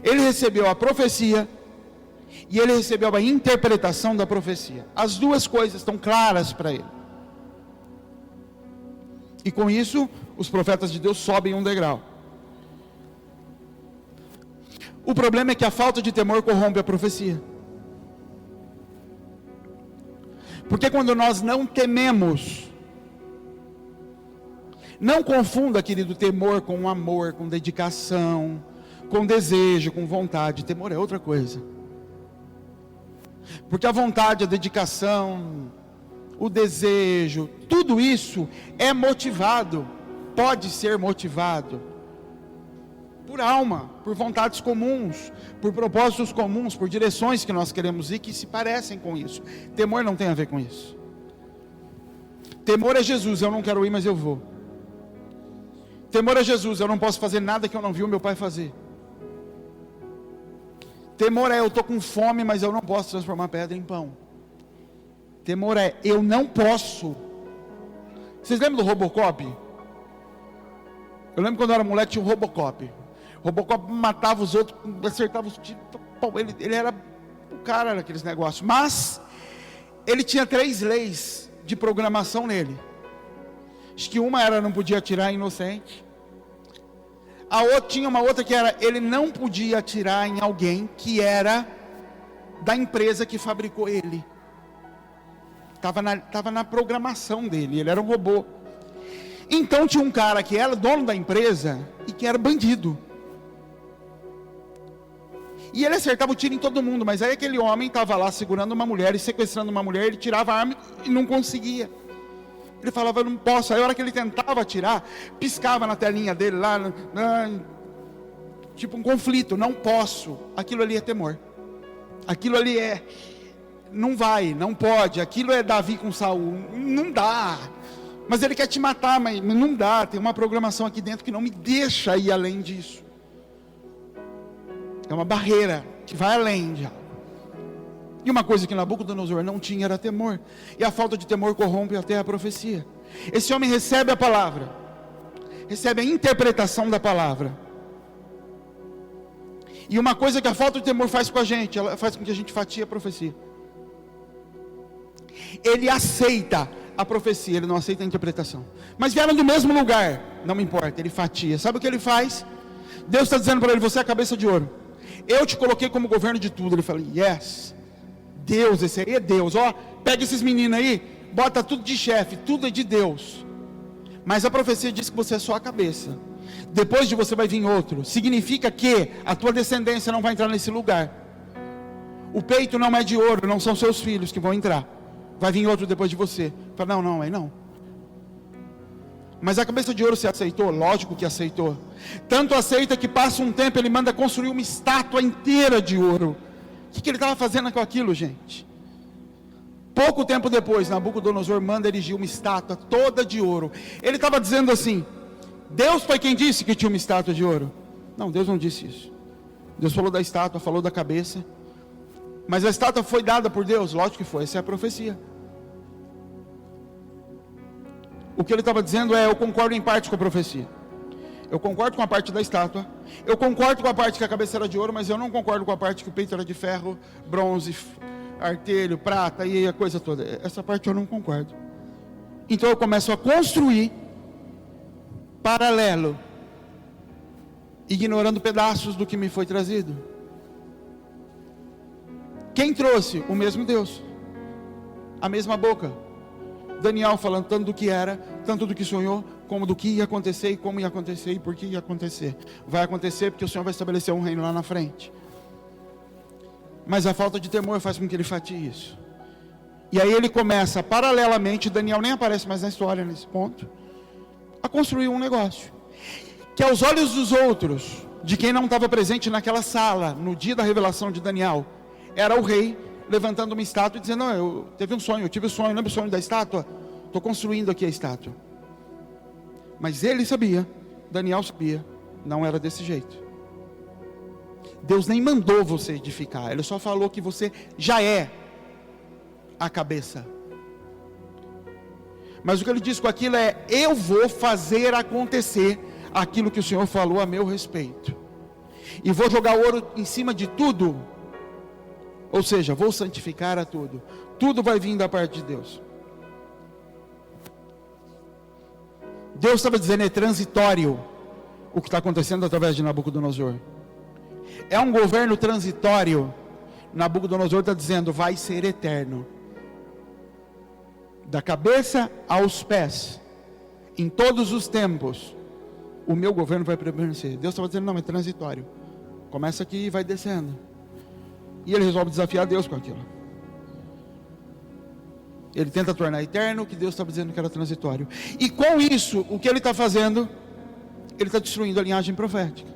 Ele recebeu a profecia, e ele recebeu a interpretação da profecia. As duas coisas estão claras para ele. E com isso, os profetas de Deus sobem um degrau. O problema é que a falta de temor corrompe a profecia. Porque quando nós não tememos, não confunda, querido, temor com amor, com dedicação, com desejo, com vontade. Temor é outra coisa. Porque a vontade, a dedicação, o desejo, tudo isso é motivado, pode ser motivado por alma, por vontades comuns, por propósitos comuns, por direções que nós queremos ir que se parecem com isso. Temor não tem a ver com isso. Temor é Jesus, eu não quero ir, mas eu vou. Temor é Jesus, eu não posso fazer nada que eu não vi o meu pai fazer. Temor é: eu estou com fome, mas eu não posso transformar pedra em pão. Temor é: eu não posso. Vocês lembram do Robocop? Eu lembro quando eu era moleque, tinha o Robocop. O Robocop matava os outros, acertava os tiros. Ele era o cara naqueles negócios. Mas ele tinha 3 leis de programação nele. Acho que uma era: não podia atirar em inocente. A outra, tinha uma outra que era: ele não podia atirar em alguém que era da empresa que fabricou ele. Estava na programação dele, ele era um robô. Então tinha um cara que era dono da empresa e que era bandido. E ele acertava o tiro em todo mundo, mas aí aquele homem estava lá segurando uma mulher e sequestrando uma mulher, ele tirava a arma e não conseguia. Ele falava: eu não posso. Aí a hora que ele tentava atirar, piscava na telinha dele lá, tipo um conflito: não posso. Aquilo ali é temor. Aquilo ali é: não vai, não pode. Aquilo é Davi com Saul, não dá. Mas ele quer te matar, mas não dá. Tem uma programação aqui dentro que não me deixa ir além disso. É uma barreira que vai além já. E uma coisa que Nabucodonosor não tinha era temor. E a falta de temor corrompe até a profecia. Esse homem recebe a palavra, recebe a interpretação da palavra. E uma coisa que a falta de temor faz com a gente, ela faz com que a gente fatie a profecia. Ele aceita a profecia, ele não aceita a interpretação. Mas vieram do mesmo lugar, não me importa, ele fatia. Sabe o que ele faz? Deus está dizendo para ele: você é a cabeça de ouro. Eu te coloquei como governo de tudo. Ele fala: yes, Deus, esse aí é Deus. Ó, pega esses meninos aí, bota tudo de chefe, tudo é de Deus. Mas a profecia diz que você é só a cabeça. Depois de você vai vir outro. Significa que a tua descendência não vai entrar nesse lugar. O peito não é de ouro, não são seus filhos que vão entrar. Vai vir outro depois de você. Fala: não, aí não. Mas a cabeça de ouro você aceitou? Lógico que aceitou. Tanto aceita que passa um tempo, ele manda construir uma estátua inteira de ouro. O que ele estava fazendo com aquilo, gente? Pouco tempo depois, Nabucodonosor manda erigir uma estátua toda de ouro. Ele estava dizendo assim: Deus foi quem disse que tinha uma estátua de ouro? Não, Deus não disse isso. Deus falou da estátua, falou da cabeça. Mas a estátua foi dada por Deus? Lógico que foi, essa é a profecia. O que ele estava dizendo é: eu concordo em parte com a profecia. Eu concordo com a parte da estátua. Eu concordo com a parte que a cabeça era de ouro, mas eu não concordo com a parte que o peito era de ferro, bronze, artelho, prata e a coisa toda. Essa parte eu não concordo. Então eu começo a construir paralelo, ignorando pedaços do que me foi trazido. Quem trouxe? O mesmo Deus, a mesma boca. Daniel falando tanto do que era, tanto do que sonhou, como do que ia acontecer, e como ia acontecer, e por que ia acontecer. Vai acontecer porque o Senhor vai estabelecer um reino lá na frente. Mas a falta de temor faz com que ele fatie isso. E aí ele começa, paralelamente, Daniel nem aparece mais na história nesse ponto, a construir um negócio, que aos olhos dos outros, de quem não estava presente naquela sala, no dia da revelação de Daniel, era o rei levantando uma estátua e dizendo: não, eu tive um sonho, lembra o sonho da estátua? Estou construindo aqui a estátua. Mas ele sabia, Daniel sabia, não era desse jeito. Deus nem mandou você edificar, ele só falou que você já é a cabeça. Mas o que ele diz com aquilo é: eu vou fazer acontecer aquilo que o Senhor falou a meu respeito, e vou jogar ouro em cima de tudo. Ou seja, vou santificar a tudo. Tudo vai vir da parte de Deus. Deus estava dizendo: é transitório o que está acontecendo através de Nabucodonosor. É um governo transitório. Nabucodonosor está dizendo: vai ser eterno. Da cabeça aos pés, em todos os tempos, o meu governo vai permanecer. Deus estava dizendo: não, é transitório. Começa aqui e vai descendo. E ele resolve desafiar Deus com aquilo. Ele tenta tornar eterno o que Deus estava dizendo que era transitório. E com isso, o que ele está fazendo? Ele está destruindo a linhagem profética.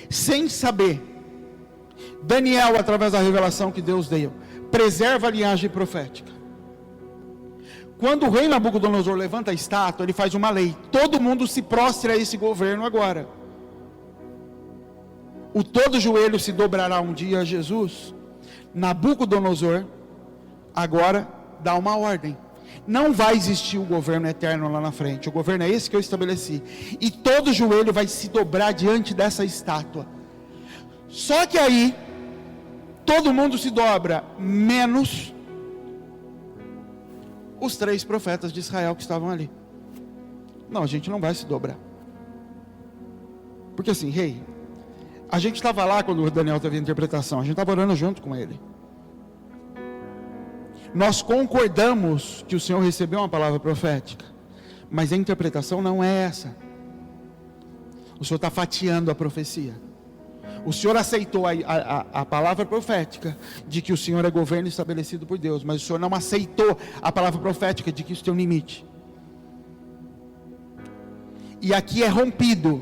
Sem saber, Daniel, através da revelação que Deus deu, preserva a linhagem profética. Quando o rei Nabucodonosor levanta a estátua, ele faz uma lei: todo mundo se prostre a esse governo agora. o todo joelho se dobrará um dia a Jesus, Nabucodonosor agora dá uma ordem. Não vai existir o governo eterno lá na frente. O governo é esse que eu estabeleci. E todo joelho vai se dobrar diante dessa estátua. Só que aí, todo mundo se dobra, menos os 3 profetas de Israel que estavam ali. Não, a gente não vai se dobrar. Porque assim, rei, a gente estava lá quando o Daniel teve a interpretação. A gente estava orando junto com ele. Nós concordamos que o Senhor recebeu uma palavra profética, mas a interpretação não é essa. O Senhor está fatiando a profecia. O Senhor aceitou a palavra profética de que o Senhor é governo estabelecido por Deus, mas o Senhor não aceitou a palavra profética de que isso tem um limite. E aqui é rompido.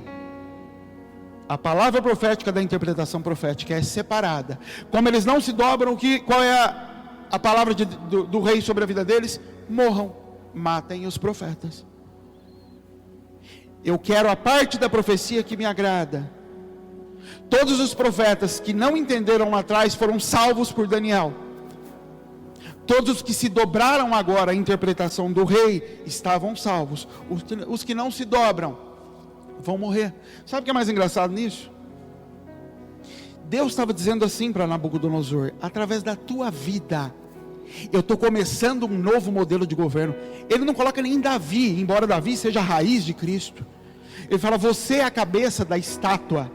A palavra profética da interpretação profética é separada. Como eles não se dobram, qual é a palavra do rei sobre a vida deles? Morram, matem os profetas. Eu quero a parte da profecia que me agrada. Todos os profetas que não entenderam lá atrás foram salvos por Daniel. Todos que se dobraram agora à interpretação do rei estavam salvos. Os que não se dobram vão morrer. Sabe o que é mais engraçado nisso? Deus estava dizendo assim para Nabucodonosor: através da tua vida, eu estou começando um novo modelo de governo. Ele não coloca nem Davi, embora Davi seja a raiz de Cristo. Ele fala: você é a cabeça da estátua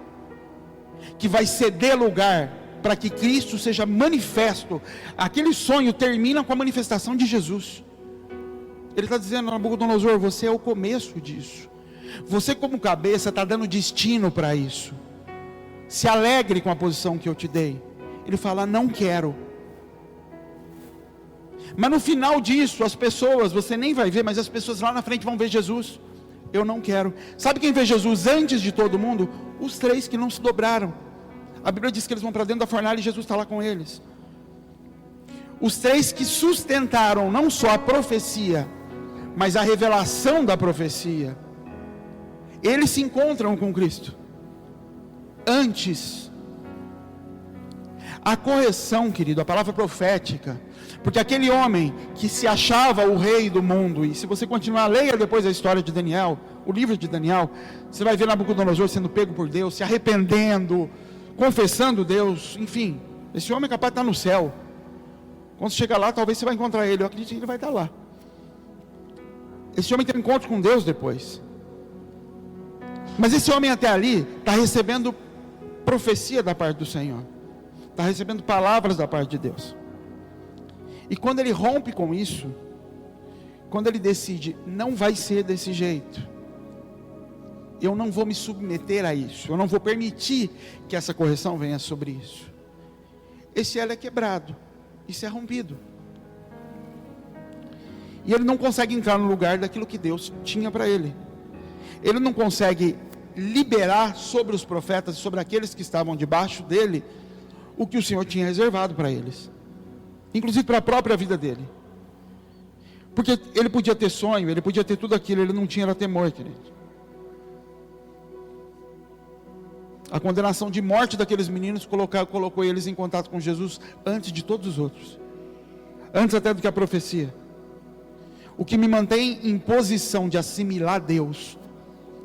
que vai ceder lugar para que Cristo seja manifesto. Aquele sonho termina com a manifestação de Jesus. Ele está dizendo: Nabucodonosor, você é o começo disso. Você como cabeça está dando destino para isso. Se alegre com a posição que eu te dei. Ele fala: não quero. Mas no final disso, as pessoas, você nem vai ver, mas as pessoas lá na frente vão ver Jesus. Eu não quero. Sabe quem vê Jesus antes de todo mundo? Os 3 que não se dobraram. A Bíblia diz que eles vão para dentro da fornalha e Jesus está lá com eles. Os 3 que sustentaram não só a profecia, mas a revelação da profecia, eles se encontram com Cristo. Antes, a correção, querido, a palavra profética, porque aquele homem que se achava o rei do mundo, e se você continuar, leia depois a história de Daniel, o livro de Daniel, você vai ver Nabucodonosor sendo pego por Deus, se arrependendo, confessando Deus, enfim, esse homem é capaz de estar no céu. Quando você chegar lá, talvez você vai encontrar ele, eu acredito que ele vai estar lá. Esse homem tem um encontro com Deus depois. Mas esse homem até ali está recebendo profecia da parte do Senhor, está recebendo palavras da parte de Deus. E quando ele rompe com isso, quando ele decide: não vai ser desse jeito, eu não vou me submeter a isso, eu não vou permitir que essa correção venha sobre isso, esse elo é quebrado, isso é rompido, e ele não consegue entrar no lugar daquilo que Deus tinha para ele. Ele não consegue liberar sobre os profetas, sobre aqueles que estavam debaixo dele, o que o Senhor tinha reservado para eles, inclusive para a própria vida dele. Porque ele podia ter sonho, ele podia ter tudo aquilo, ele não tinha era temor, querido. A condenação de morte daqueles meninos colocou eles em contato com Jesus antes de todos os outros, antes até do que a profecia. O que me mantém em posição de assimilar Deus,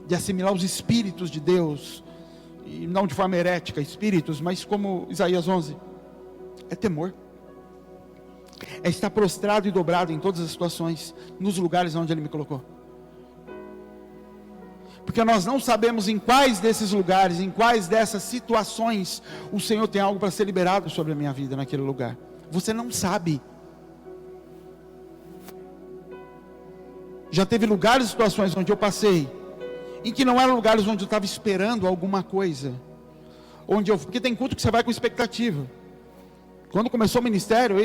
de assimilar os espíritos de Deus, e não de forma herética, espíritos, mas como Isaías 11, é temor, é estar prostrado e dobrado em todas as situações, nos lugares onde Ele me colocou. Porque nós não sabemos em quais desses lugares, em quais dessas situações, o Senhor tem algo para ser liberado sobre a minha vida naquele lugar. Você não sabe. Já teve lugares e situações onde eu passei, em que não eram lugares onde eu estava esperando alguma coisa, porque tem culto que você vai com expectativa. Quando começou o ministério,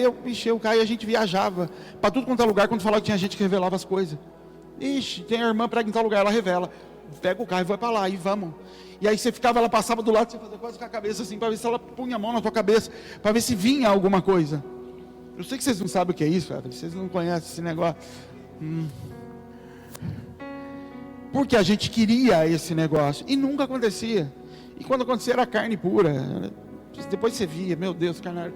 o Caio e a gente viajava para tudo quanto é lugar, quando falava que tinha gente que revelava as coisas. Ixi, tem a irmã prega em tal lugar, ela revela. Pega o carro e vai para lá, e vamos. E aí você ficava, ela passava do lado, você fazia quase com a cabeça assim, para ver se ela punha a mão na tua cabeça, para ver se vinha alguma coisa. Eu sei que vocês não sabem o que é isso, vocês não conhecem esse negócio. Porque a gente queria esse negócio, e nunca acontecia. E quando acontecia era carne pura. Depois você via, meu Deus, carne.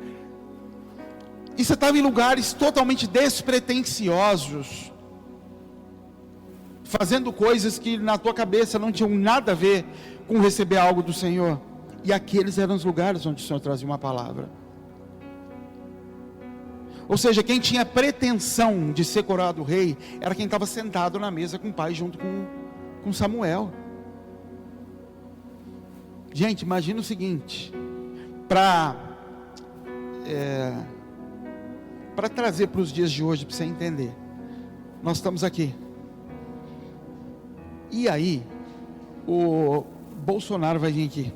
E você estava em lugares totalmente despretensiosos, fazendo coisas que na tua cabeça não tinham nada a ver com receber algo do Senhor. E aqueles eram os lugares onde o Senhor trazia uma palavra. Ou seja, quem tinha pretensão de ser coroado rei era quem estava sentado na mesa com o pai junto com Samuel. Gente, imagina o seguinte, para trazer para os dias de hoje, para você entender. Nós estamos aqui. E aí, o Bolsonaro vai vir aqui.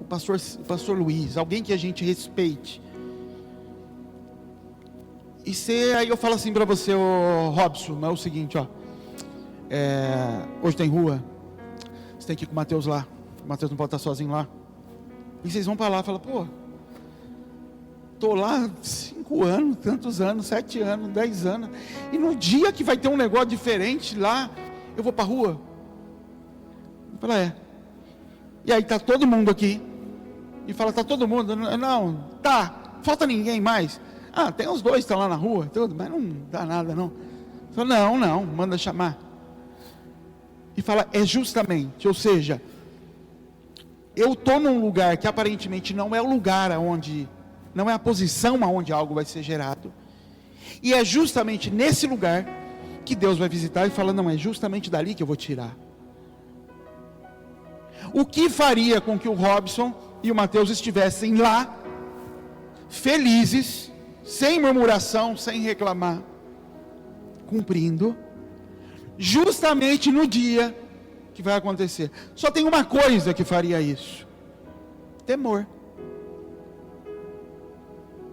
O pastor Luiz, alguém que a gente respeite. Aí eu falo assim para você, ô Robson, é o seguinte, ó. Hoje tem rua. Você tem que ir com o Mateus lá. O Mateus não pode estar sozinho lá. E vocês vão para lá e falam, pô, tô lá 5 anos, tantos anos, 7 anos, 10 anos. E no dia que vai ter um negócio diferente lá, eu vou para a rua. Eu falo, E aí tá todo mundo aqui. E fala, tá todo mundo? Não, tá, falta ninguém mais. Tem uns 2 que estão lá na rua, tudo, mas não dá nada não. Fala, não, manda chamar. E fala, justamente, ou seja, eu estou num lugar que aparentemente não é o lugar onde, não é a posição aonde algo vai ser gerado. E é justamente nesse lugar que Deus vai visitar e fala, não, é justamente dali que eu vou tirar. O que faria com que o Robson e o Mateus estivessem lá, felizes, sem murmuração, sem reclamar, cumprindo, justamente no dia que vai acontecer. Só tem uma coisa que faria isso: temor.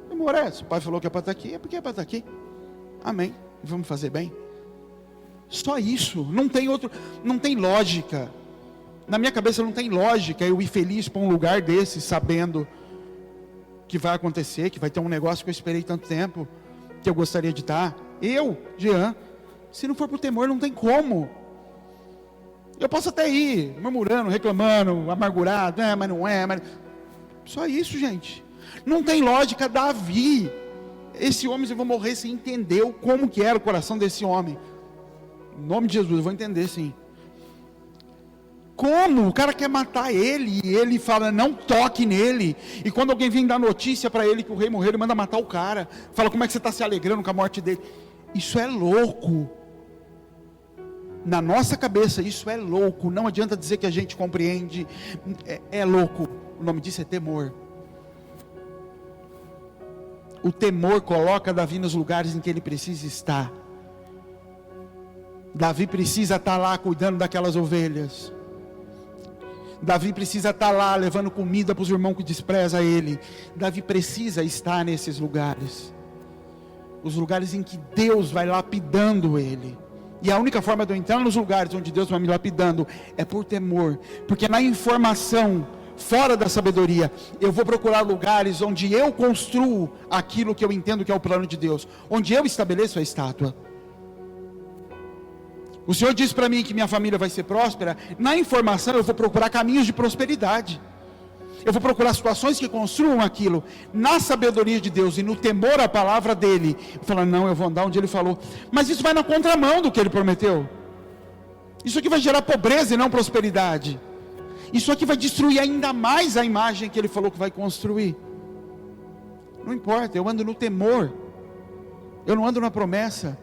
Temor se o pai falou que é para estar aqui, é porque é para estar aqui. Amém. Vamos fazer bem. Só isso, não tem outro, não tem lógica. Na minha cabeça não tem lógica eu ir feliz para um lugar desse, sabendo que vai acontecer, que vai ter um negócio que eu esperei tanto tempo, que eu gostaria de estar. Eu, Jean, se não for por temor, não tem como. Eu posso até ir murmurando, reclamando, amargurado, mas não é, mas... Só isso, gente. Não tem lógica. Davi, esse homem, eu vou morrer sem entender como que era o coração desse homem. Em nome de Jesus, eu vou entender sim. Como? O cara quer matar ele, e ele fala, não toque nele. E quando alguém vem dar notícia para ele que o rei morreu, ele manda matar o cara. Fala, como é que você está se alegrando com a morte dele? Isso é louco. Na nossa cabeça, isso é louco. Não adianta dizer que a gente compreende. É louco. O nome disso é temor. O temor coloca Davi nos lugares em que ele precisa estar. Davi precisa estar lá cuidando daquelas ovelhas. Davi precisa estar lá levando comida para os irmãos que desprezam ele. Davi precisa estar nesses lugares. Os lugares em que Deus vai lapidando ele. E a única forma de eu entrar nos lugares onde Deus vai me lapidando é por temor. Porque na informação, fora da sabedoria, eu vou procurar lugares onde eu construo aquilo que eu entendo que é o plano de Deus. Onde eu estabeleço a estátua. O Senhor diz para mim que minha família vai ser próspera. Na informação eu vou procurar caminhos de prosperidade. Eu vou procurar situações que construam aquilo. Na sabedoria de Deus e no temor à palavra dele, eu falo, não, eu vou andar onde ele falou. Mas isso vai na contramão do que ele prometeu. Isso aqui vai gerar pobreza e não prosperidade. Isso aqui vai destruir ainda mais a imagem que ele falou que vai construir. Não importa, eu ando no temor. Eu não ando na promessa.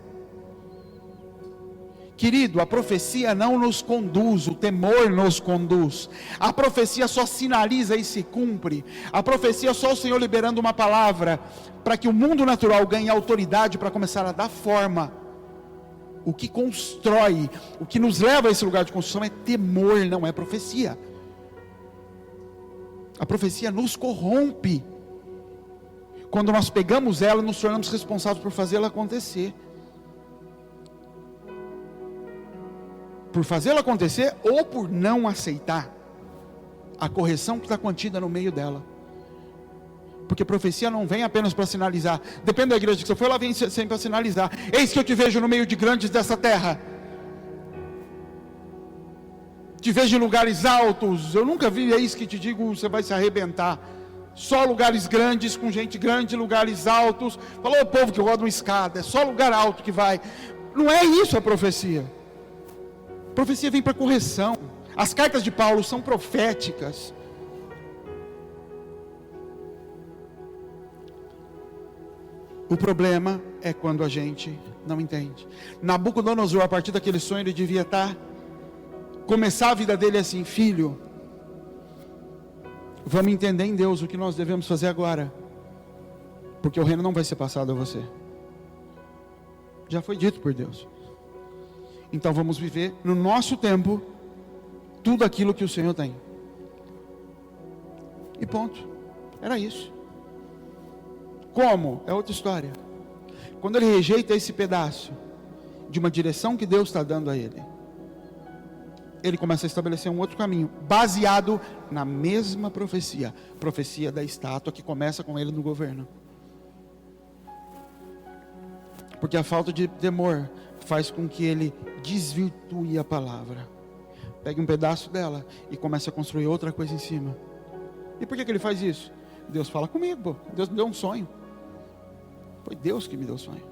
Querido, a profecia não nos conduz, o temor nos conduz. A profecia só sinaliza e se cumpre. A profecia é só o Senhor liberando uma palavra, para que o mundo natural ganhe autoridade para começar a dar forma. O que constrói, o que nos leva a esse lugar de construção é temor, não é profecia. A profecia nos corrompe. Quando nós pegamos ela, nos tornamos responsáveis por fazê-la acontecer. Por fazê-la acontecer ou por não aceitar a correção que está contida no meio dela. Porque profecia não vem apenas para sinalizar. Depende da igreja que você for, ela vem sempre para sinalizar. Eis que eu te vejo no meio de grandes dessa terra. Te vejo em lugares altos. Eu nunca vi, é isso que te digo, você vai se arrebentar. Só lugares grandes, com gente grande, lugares altos. Falou o povo que roda uma escada, é só lugar alto que vai. Não é isso a profecia. A profecia vem para correção. As cartas de Paulo são proféticas. O problema é quando a gente não entende. Nabucodonosor, a partir daquele sonho, ele devia começar a vida dele assim: filho, vamos entender em Deus o que nós devemos fazer agora, porque o reino não vai ser passado a você. Já foi dito por Deus. Então vamos viver no nosso tempo tudo aquilo que o Senhor tem. E ponto. Era isso. Como? É outra história. Quando ele rejeita esse pedaço de uma direção que Deus está dando a ele, ele começa a estabelecer um outro caminho, baseado na mesma profecia. Profecia da estátua que começa com ele no governo. Porque a falta de temor faz com que ele desvirtue a palavra. Pegue um pedaço dela e comece a construir outra coisa em cima. E por que ele faz isso? Deus fala comigo, Deus me deu um sonho. Foi Deus que me deu o sonho.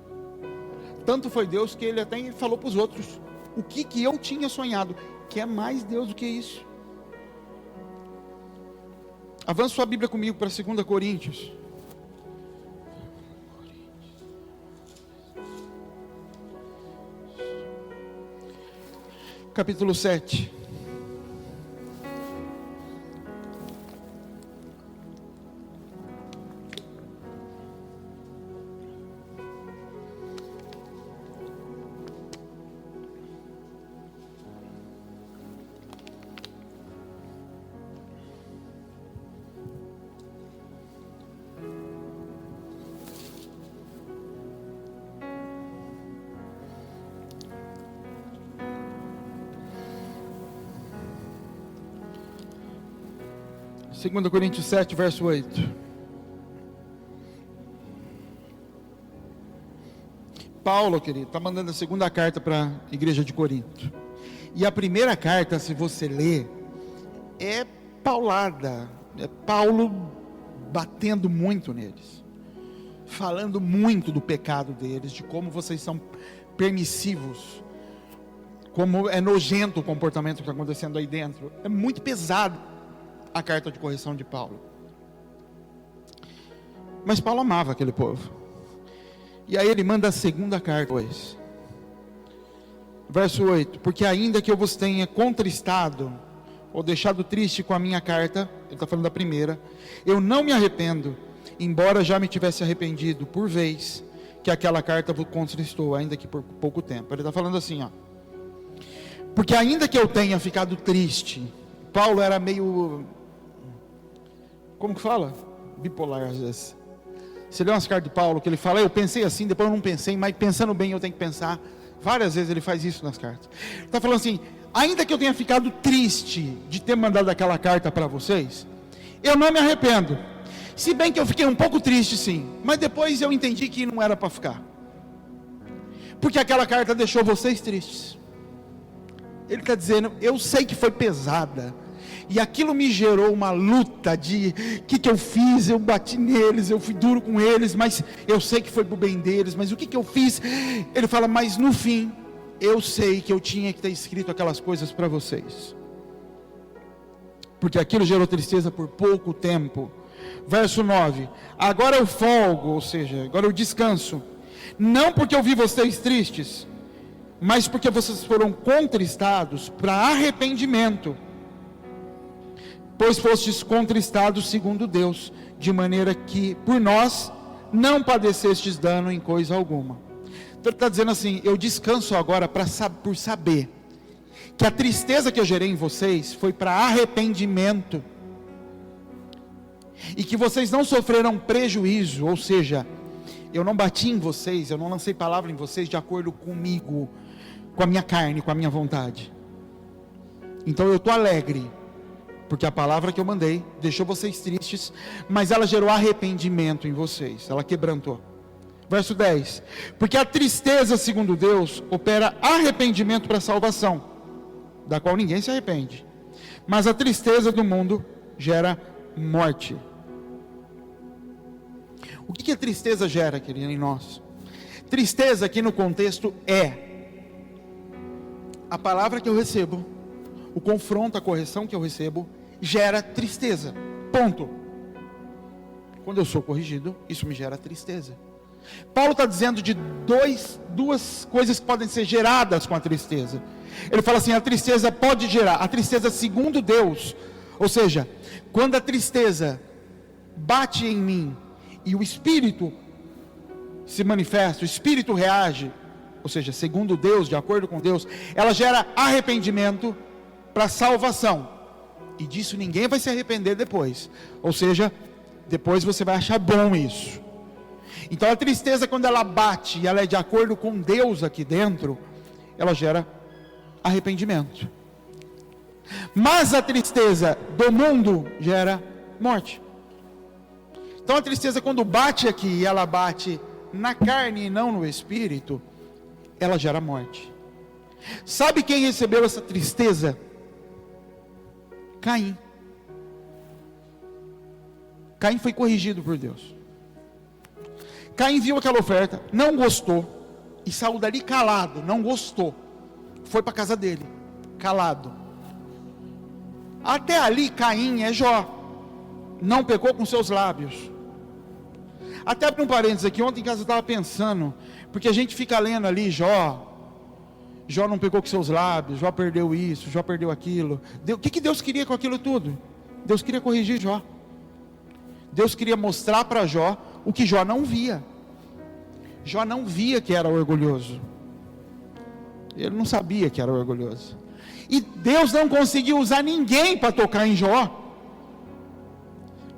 Tanto foi Deus que ele até falou para os outros o que eu tinha sonhado, que é mais Deus do que isso. Avança sua Bíblia comigo para 2 Coríntios. Capítulo 7. Segunda Coríntios 7, verso 8. Paulo, querido, está mandando a segunda carta para a igreja de Corinto. E a primeira carta, se você ler, é paulada. É Paulo batendo muito neles. Falando muito do pecado deles, de como vocês são permissivos. Como é nojento o comportamento que está acontecendo aí dentro. É muito pesado a carta de correção de Paulo. Mas Paulo amava aquele povo. E aí ele manda a segunda carta, pois. Verso 8: porque ainda que eu vos tenha contristado, ou deixado triste com a minha carta, ele está falando da primeira, eu não me arrependo, embora já me tivesse arrependido por vez que aquela carta vos contristou, ainda que por pouco tempo. Ele está falando assim, ó: porque ainda que eu tenha ficado triste. Paulo era meio, como que fala? Bipolar às vezes. Você lê umas cartas de Paulo que ele fala: eu pensei assim, depois eu não pensei, mas pensando bem eu tenho que pensar. Várias vezes ele faz isso nas cartas. Ele está falando assim: ainda que eu tenha ficado triste de ter mandado aquela carta para vocês, eu não me arrependo. Se bem que eu fiquei um pouco triste sim, mas depois eu entendi que não era para ficar, porque aquela carta deixou vocês tristes. Ele está dizendo: eu sei que foi pesada, e aquilo me gerou uma luta de que eu fiz, eu bati neles, eu fui duro com eles, mas eu sei que foi para o bem deles, mas o que eu fiz? Ele fala: mas no fim, eu sei que eu tinha que ter escrito aquelas coisas para vocês, porque aquilo gerou tristeza por pouco tempo. Verso 9: agora eu folgo, ou seja, agora eu descanso, não porque eu vi vocês tristes, mas porque vocês foram contristados para arrependimento, pois fostes contristados segundo Deus, de maneira que por nós não padecestes dano em coisa alguma. Então ele está dizendo assim: eu descanso agora por saber que a tristeza que eu gerei em vocês foi para arrependimento, e que vocês não sofreram prejuízo, ou seja, eu não bati em vocês, eu não lancei palavra em vocês de acordo comigo, com a minha carne, com a minha vontade. Então eu estou alegre, porque a palavra que eu mandei deixou vocês tristes, mas ela gerou arrependimento em vocês, ela quebrantou. Verso 10: porque a tristeza segundo Deus opera arrependimento para salvação, da qual ninguém se arrepende. Mas a tristeza do mundo gera morte. O que a tristeza gera, querido, em nós? Tristeza aqui no contexto é a palavra que eu recebo, o confronto, a correção que eu recebo, gera tristeza, ponto. Quando eu sou corrigido, isso me gera tristeza. Paulo está dizendo de duas coisas que podem ser geradas com a tristeza. Ele fala assim, a tristeza pode gerar, a tristeza segundo Deus, ou seja, quando a tristeza bate em mim, e o Espírito se manifesta, o Espírito reage, ou seja, segundo Deus, de acordo com Deus, ela gera arrependimento para salvação, e disso ninguém vai se arrepender depois, ou seja, depois você vai achar bom isso. Então a tristeza, quando ela bate, e ela é de acordo com Deus aqui dentro, ela gera arrependimento. Mas a tristeza do mundo gera morte. Então a tristeza, quando bate aqui, e ela bate na carne e não no espírito, ela gera morte. Sabe quem recebeu essa tristeza? Caim. Caim foi corrigido por Deus. Caim viu aquela oferta, não gostou, e saiu dali calado, não gostou, foi para a casa dele, calado. Até ali Caim é Jó, não pecou com seus lábios. Até para um parênteses aqui, ontem em casa eu estava pensando, porque a gente fica lendo ali Jó não pecou com seus lábios, Jó perdeu isso, Jó perdeu aquilo. O que Deus queria com aquilo tudo? Deus queria corrigir Jó. Deus queria mostrar para Jó o que Jó não via. Jó não via que era orgulhoso. Ele não sabia que era orgulhoso. E Deus não conseguiu usar ninguém para tocar em Jó,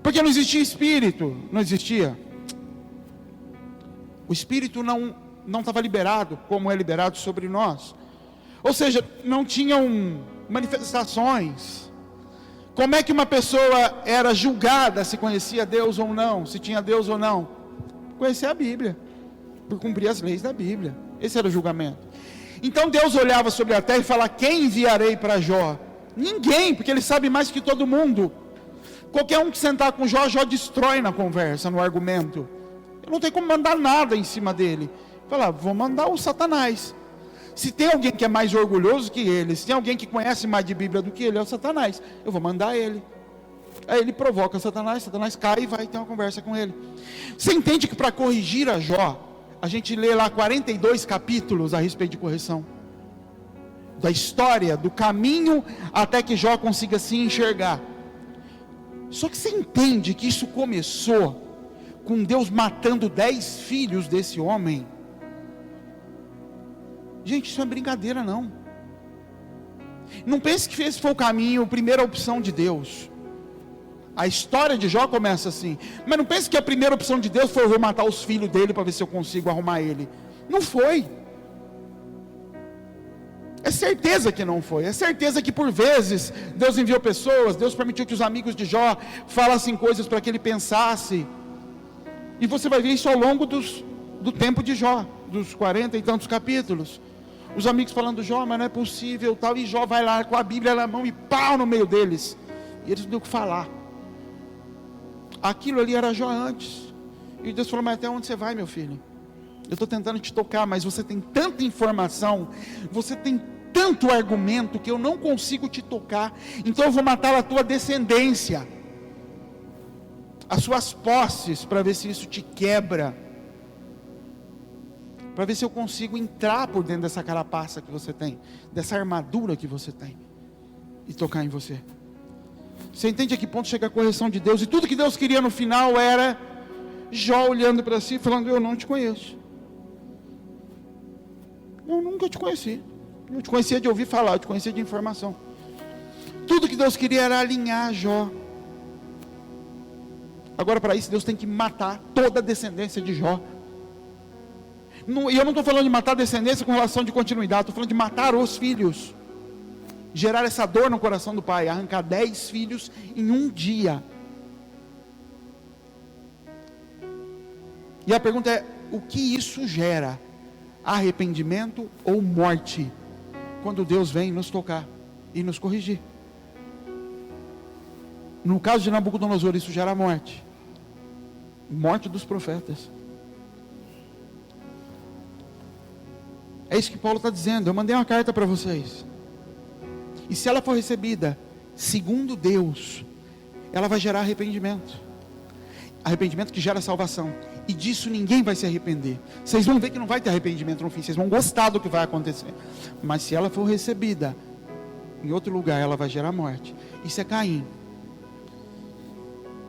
porque não existia espírito, não existia. O espírito não estava liberado como é liberado sobre nós. Ou seja, não tinham manifestações. Como é que uma pessoa era julgada se conhecia Deus ou não, se tinha Deus ou não? Conhecer a Bíblia, por cumprir as leis da Bíblia. Esse era o julgamento. Então Deus olhava sobre a terra e falava: quem enviarei para Jó? Ninguém, porque ele sabe mais que todo mundo. Qualquer um que sentar com Jó, Jó destrói na conversa, no argumento. Eu não tenho como mandar nada em cima dele. Fala, vou mandar o Satanás. Se tem alguém que é mais orgulhoso que ele, se tem alguém que conhece mais de Bíblia do que ele, é o Satanás. Eu vou mandar ele. Aí ele provoca Satanás, Satanás cai e vai ter uma conversa com ele. Você entende que para corrigir a Jó, a gente lê lá 42 capítulos a respeito de correção. Da história, do caminho até que Jó consiga se enxergar. Só que você entende que isso começou com Deus matando 10 filhos desse homem? Gente, isso não é brincadeira não. Não pense que esse foi o caminho, a primeira opção de Deus. A história de Jó começa assim. Mas não pense que a primeira opção de Deus foi: eu vou matar os filhos dele para ver se eu consigo arrumar ele. Não foi. É certeza que não foi. É certeza que por vezes Deus enviou pessoas, Deus permitiu que os amigos de Jó falassem coisas para que ele pensasse. E você vai ver isso ao longo do tempo de Jó, dos 40 e tantos capítulos. Os amigos falando: Jó, mas não é possível, tal. E Jó vai lá com a Bíblia na mão e pau no meio deles. E eles não têm o que falar. Aquilo ali era Jó antes. E Deus falou: mas até onde você vai, meu filho? Eu estou tentando te tocar, mas você tem tanta informação, você tem tanto argumento, que eu não consigo te tocar. Então eu vou matar a tua descendência, as suas posses, para ver se isso te quebra, para ver se eu consigo entrar por dentro dessa carapaça que você tem, dessa armadura que você tem, e tocar em você. Você entende a que ponto chega a correção de Deus? E tudo que Deus queria no final era Jó olhando para si, falando: eu não te conheço, eu nunca te conheci, eu te conhecia de ouvir falar, eu te conhecia de informação. Tudo que Deus queria era alinhar Jó. Agora, para isso, Deus tem que matar toda a descendência de Jó. E eu não estou falando de matar a descendência com relação de continuidade, estou falando de matar os filhos. Gerar essa dor no coração do pai, arrancar 10 filhos em um dia. E a pergunta é: o que isso gera? Arrependimento ou morte? Quando Deus vem nos tocar. e nos corrigir. No caso de Nabucodonosor, isso gera morte. Morte dos profetas. É isso que Paulo está dizendo. Eu mandei uma carta para vocês. E se ela for recebida segundo Deus, ela vai gerar arrependimento. Arrependimento que gera salvação. E disso ninguém vai se arrepender. Vocês vão ver que não vai ter arrependimento no fim. Vocês vão gostar do que vai acontecer. Mas se ela for recebida em outro lugar, ela vai gerar morte. Isso é Caim.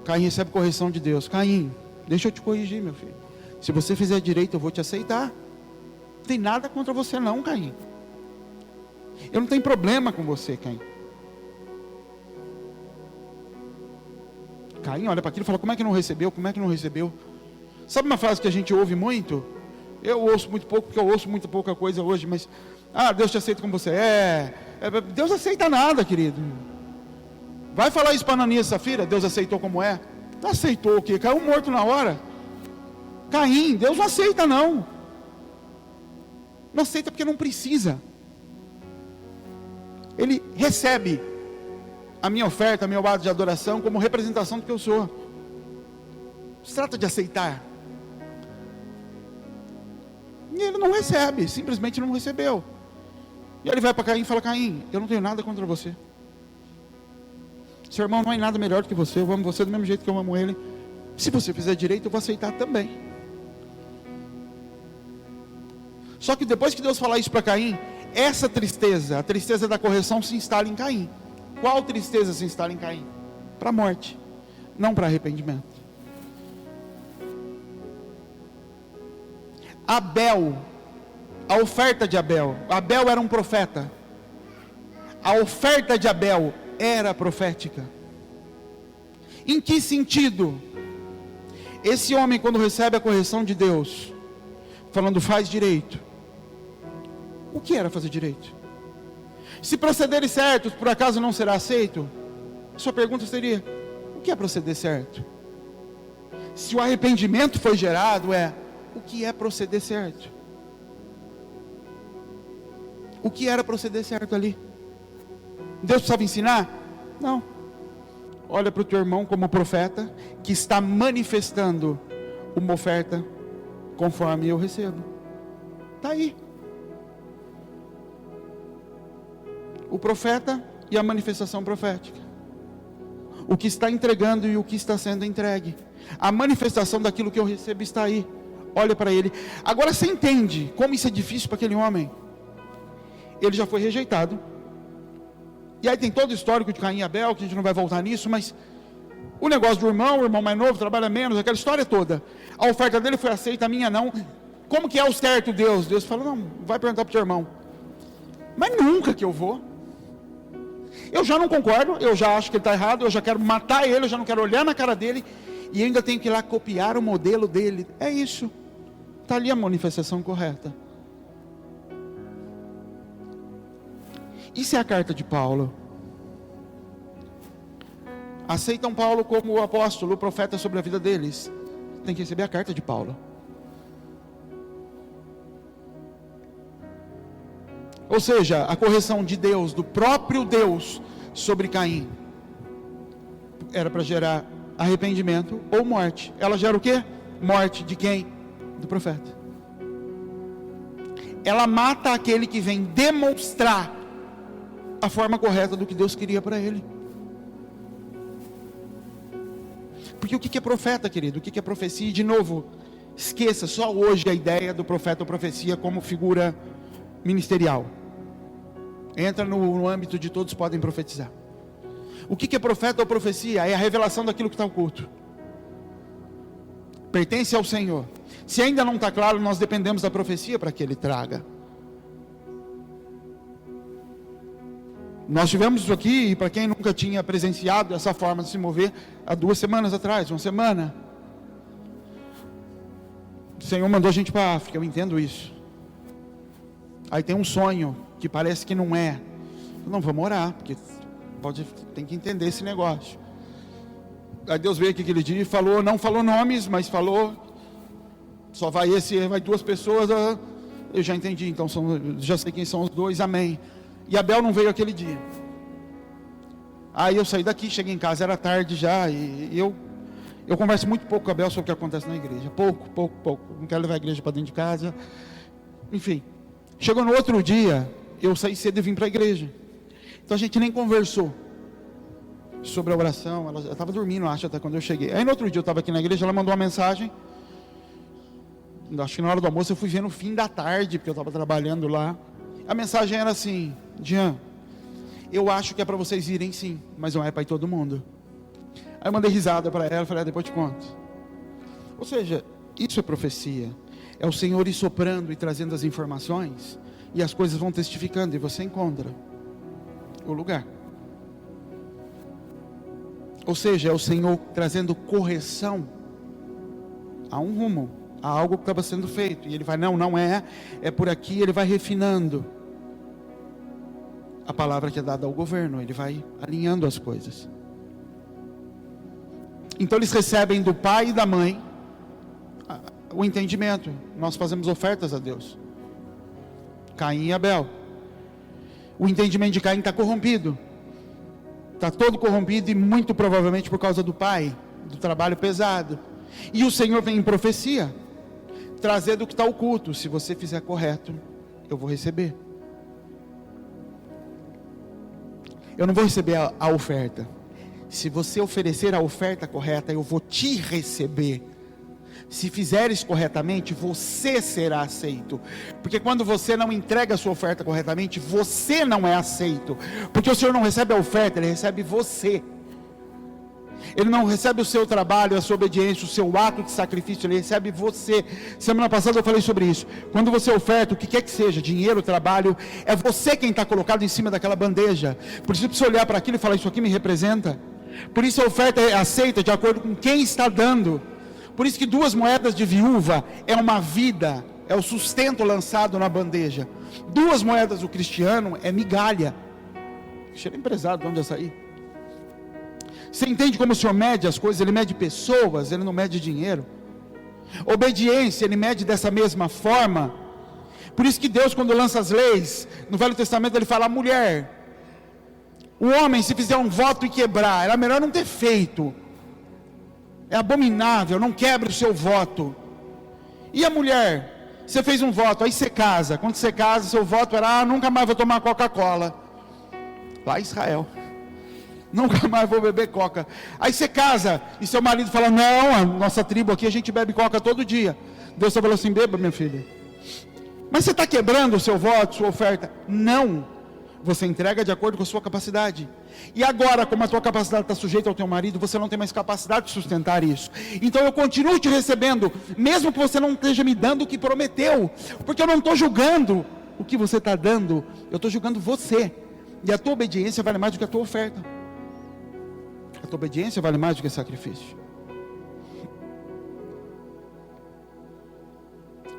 Caim recebe correção de Deus. Caim, deixa eu te corrigir, meu filho. Se você fizer direito, eu vou te aceitar. Não tem nada contra você não, Caim. Eu não tenho problema com você, Caim. Caim olha para aquilo e fala, como é que não recebeu? Como é que não recebeu? Sabe uma frase que a gente ouve muito? Eu ouço muito pouco, porque eu ouço muito pouca coisa hoje, mas, Deus te aceita como você é. Deus aceita nada, querido. Vai falar isso para Ananias e Safira, Deus aceitou como é? Não aceitou o quê? Caiu morto na hora. Caim, Deus não aceita não. Não aceita porque não precisa. Ele recebe a minha oferta, a minha obra de adoração como representação do que eu sou. Se trata de aceitar. E ele não recebe, simplesmente não recebeu. E aí ele vai para Caim e fala, Caim, eu não tenho nada contra você. Seu irmão não é nada melhor do que você, eu amo você do mesmo jeito que eu amo ele. Se você fizer direito, eu vou aceitar também. Só que depois que Deus falar isso para Caim, essa tristeza, a tristeza da correção se instala em Caim. Qual tristeza se instala em Caim? Para a morte, não para arrependimento. Abel, a oferta de Abel. Abel era um profeta. A oferta de Abel era profética. Em que sentido? Esse homem, quando recebe a correção de Deus, falando faz direito, o que era fazer direito? Se procederem certos, por acaso não será aceito? Sua pergunta seria, o que é proceder certo? Se o arrependimento foi gerado, o que é proceder certo? O que era proceder certo ali? Deus precisava ensinar? Não. Olha para o teu irmão como profeta, que está manifestando uma oferta conforme eu recebo. Está aí. O profeta e a manifestação profética. O que está entregando e o que está sendo entregue. A manifestação daquilo que eu recebo está aí. Olha para ele. Agora você entende como isso é difícil para aquele homem. Ele já foi rejeitado. E aí tem todo o histórico de Caim e Abel, que a gente não vai voltar nisso, mas o negócio do irmão, o irmão mais novo trabalha menos, aquela história toda. A oferta dele foi aceita, a minha não. Como que é o certo Deus? Deus fala, não, vai perguntar para o teu irmão. Mas nunca que eu vou. Eu já não concordo, eu já acho que ele está errado, eu já quero matar ele, eu já não quero olhar na cara dele, e ainda tenho que ir lá copiar o modelo dele. É isso. Está ali a manifestação correta. Isso é a carta de Paulo. Aceitam Paulo como o apóstolo, o profeta sobre a vida deles. Tem que receber a carta de Paulo. Ou seja, a correção de Deus, do próprio Deus sobre Caim, era para gerar arrependimento ou morte. Ela gera o quê? Morte de quem? Do profeta. Ela mata aquele que vem demonstrar a forma correta do que Deus queria para ele. Porque o que é profeta, querido? O que é profecia? E de novo, esqueça só hoje a ideia do profeta ou profecia como figura ministerial. Entra no âmbito de todos podem profetizar. O que é profeta ou profecia? É a revelação daquilo que está oculto. Pertence ao Senhor. Se ainda não está claro, nós dependemos da profecia para que Ele traga. Nós tivemos isso aqui, e para quem nunca tinha presenciado essa forma de se mover, há 2 semanas atrás, 1 semana. O Senhor mandou a gente para a África, eu entendo isso. Aí tem um sonho, que parece que não é. Não, vamos orar, porque tem que entender esse negócio. Aí Deus veio aqui aquele dia e falou, não falou nomes, mas falou, só vai 2 pessoas, eu já entendi, então já sei quem são os 2, amém. E Abel não veio aquele dia. Aí eu saí daqui, cheguei em casa, era tarde já, e eu converso muito pouco com a Bel sobre o que acontece na igreja. Pouco. Não quero levar a igreja para dentro de casa. Enfim, chegou no outro dia, eu saí cedo e vim para a igreja. Então a gente nem conversou sobre a oração. Ela estava dormindo, acho, até quando eu cheguei. Aí no outro dia eu estava aqui na igreja, ela mandou uma mensagem. Acho que na hora do almoço eu fui ver no fim da tarde, porque eu estava trabalhando lá. A mensagem era assim: Jean, eu acho que é para vocês irem sim, mas não é para ir todo mundo. Aí eu mandei risada para ela, falei, depois eu te conto. Ou seja, isso é profecia. É o Senhor ir soprando e trazendo as informações, e as coisas vão testificando, e você encontra o lugar. Ou seja, é o Senhor trazendo correção a um rumo, a algo que estava sendo feito, e Ele vai, não é por aqui. Ele vai refinando a palavra que é dada ao governo, Ele vai alinhando as coisas. Então eles recebem do pai e da mãe o entendimento. Nós fazemos ofertas a Deus. Caim e Abel. O entendimento de Caim está corrompido. Está todo corrompido, e muito provavelmente por causa do pai, do trabalho pesado. E o Senhor vem em profecia, trazer do que está oculto. Se você fizer correto, eu vou receber. Eu não vou receber a oferta. Se você oferecer a oferta correta, eu vou te receber. Se fizeres corretamente, você será aceito. Porque quando você não entrega a sua oferta corretamente, você não é aceito. Porque o Senhor não recebe a oferta, Ele recebe você. Ele não recebe o seu trabalho, a sua obediência, o seu ato de sacrifício, Ele recebe você. Semana passada eu falei sobre isso. Quando você oferta o que quer que seja, dinheiro, trabalho, é você quem está colocado em cima daquela bandeja. Por isso você olhar para aquilo e falar, isso aqui me representa. Por isso a oferta é aceita de acordo com quem está dando. Por isso que 2 moedas de viúva é uma vida, é o sustento lançado na bandeja. 2 moedas do cristiano é migalha. Cheira empresário, de onde é sair? Você entende como o Senhor mede as coisas? Ele mede pessoas, Ele não mede dinheiro. Obediência, Ele mede dessa mesma forma. Por isso que Deus, quando lança as leis, no Velho Testamento Ele fala, mulher, o homem, se fizer um voto e quebrar, era melhor não ter feito. É abominável, não quebre o seu voto. E a mulher, você fez um voto, aí você casa. Quando você casa, seu voto era, nunca mais vou tomar Coca-Cola. Lá em Israel. Nunca mais vou beber Coca. Aí você casa, e seu marido fala, não, a nossa tribo aqui, a gente bebe Coca todo dia. Deus falou assim, beba, minha filha. Mas você está quebrando o seu voto, sua oferta? Não. Você entrega de acordo com a sua capacidade. E agora, como a tua capacidade está sujeita ao teu marido, você não tem mais capacidade de sustentar isso. Então eu continuo te recebendo, mesmo que você não esteja me dando o que prometeu. Porque eu não estou julgando o que você está dando, eu estou julgando você. E a tua obediência vale mais do que a tua oferta. A tua obediência vale mais do que sacrifício.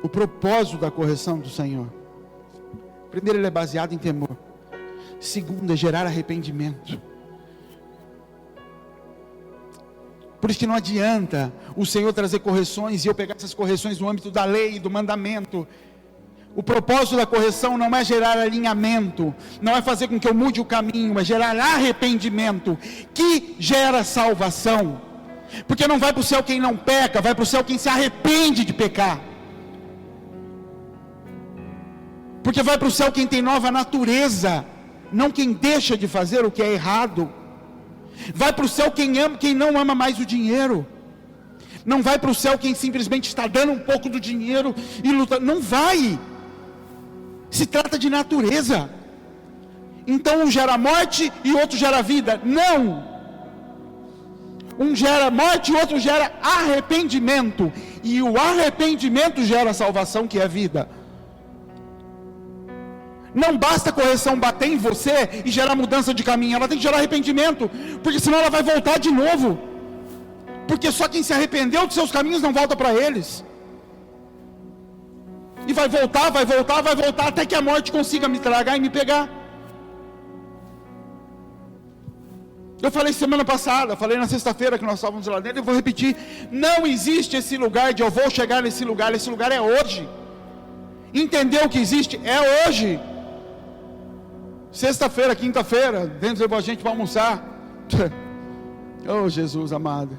O propósito da correção do Senhor, primeiro, ele é baseado em temor. Segundo, é gerar arrependimento. Por isso que não adianta o Senhor trazer correções e eu pegar essas correções no âmbito da lei, do mandamento. O propósito da correção não é gerar alinhamento, não é fazer com que eu mude o caminho, é gerar arrependimento, que gera salvação. Porque não vai para o céu quem não peca, vai para o céu quem se arrepende de pecar. Porque vai para o céu quem tem nova natureza, não quem deixa de fazer o que é errado. Vai para o céu quem ama, quem não ama mais o dinheiro. Não vai para o céu quem simplesmente está dando um pouco do dinheiro e lutando. Não vai. Se trata de natureza. Então um gera morte e outro gera vida. Não. Um gera morte e outro gera arrependimento. E o arrependimento gera salvação, que é vida. Não basta a correção bater em você e gerar mudança de caminho, ela tem que gerar arrependimento, porque senão ela vai voltar de novo. Porque só quem se arrependeu dos seus caminhos não volta para eles. E vai voltar, até que a morte consiga me tragar e me pegar. Eu falei semana passada, falei na sexta-feira que nós estávamos lá dentro, eu vou repetir, não existe esse lugar de eu vou chegar nesse lugar, esse lugar é hoje. Entendeu o que existe? É hoje. Sexta-feira, quinta-feira, dentro de a gente para almoçar. Oh, Jesus amado.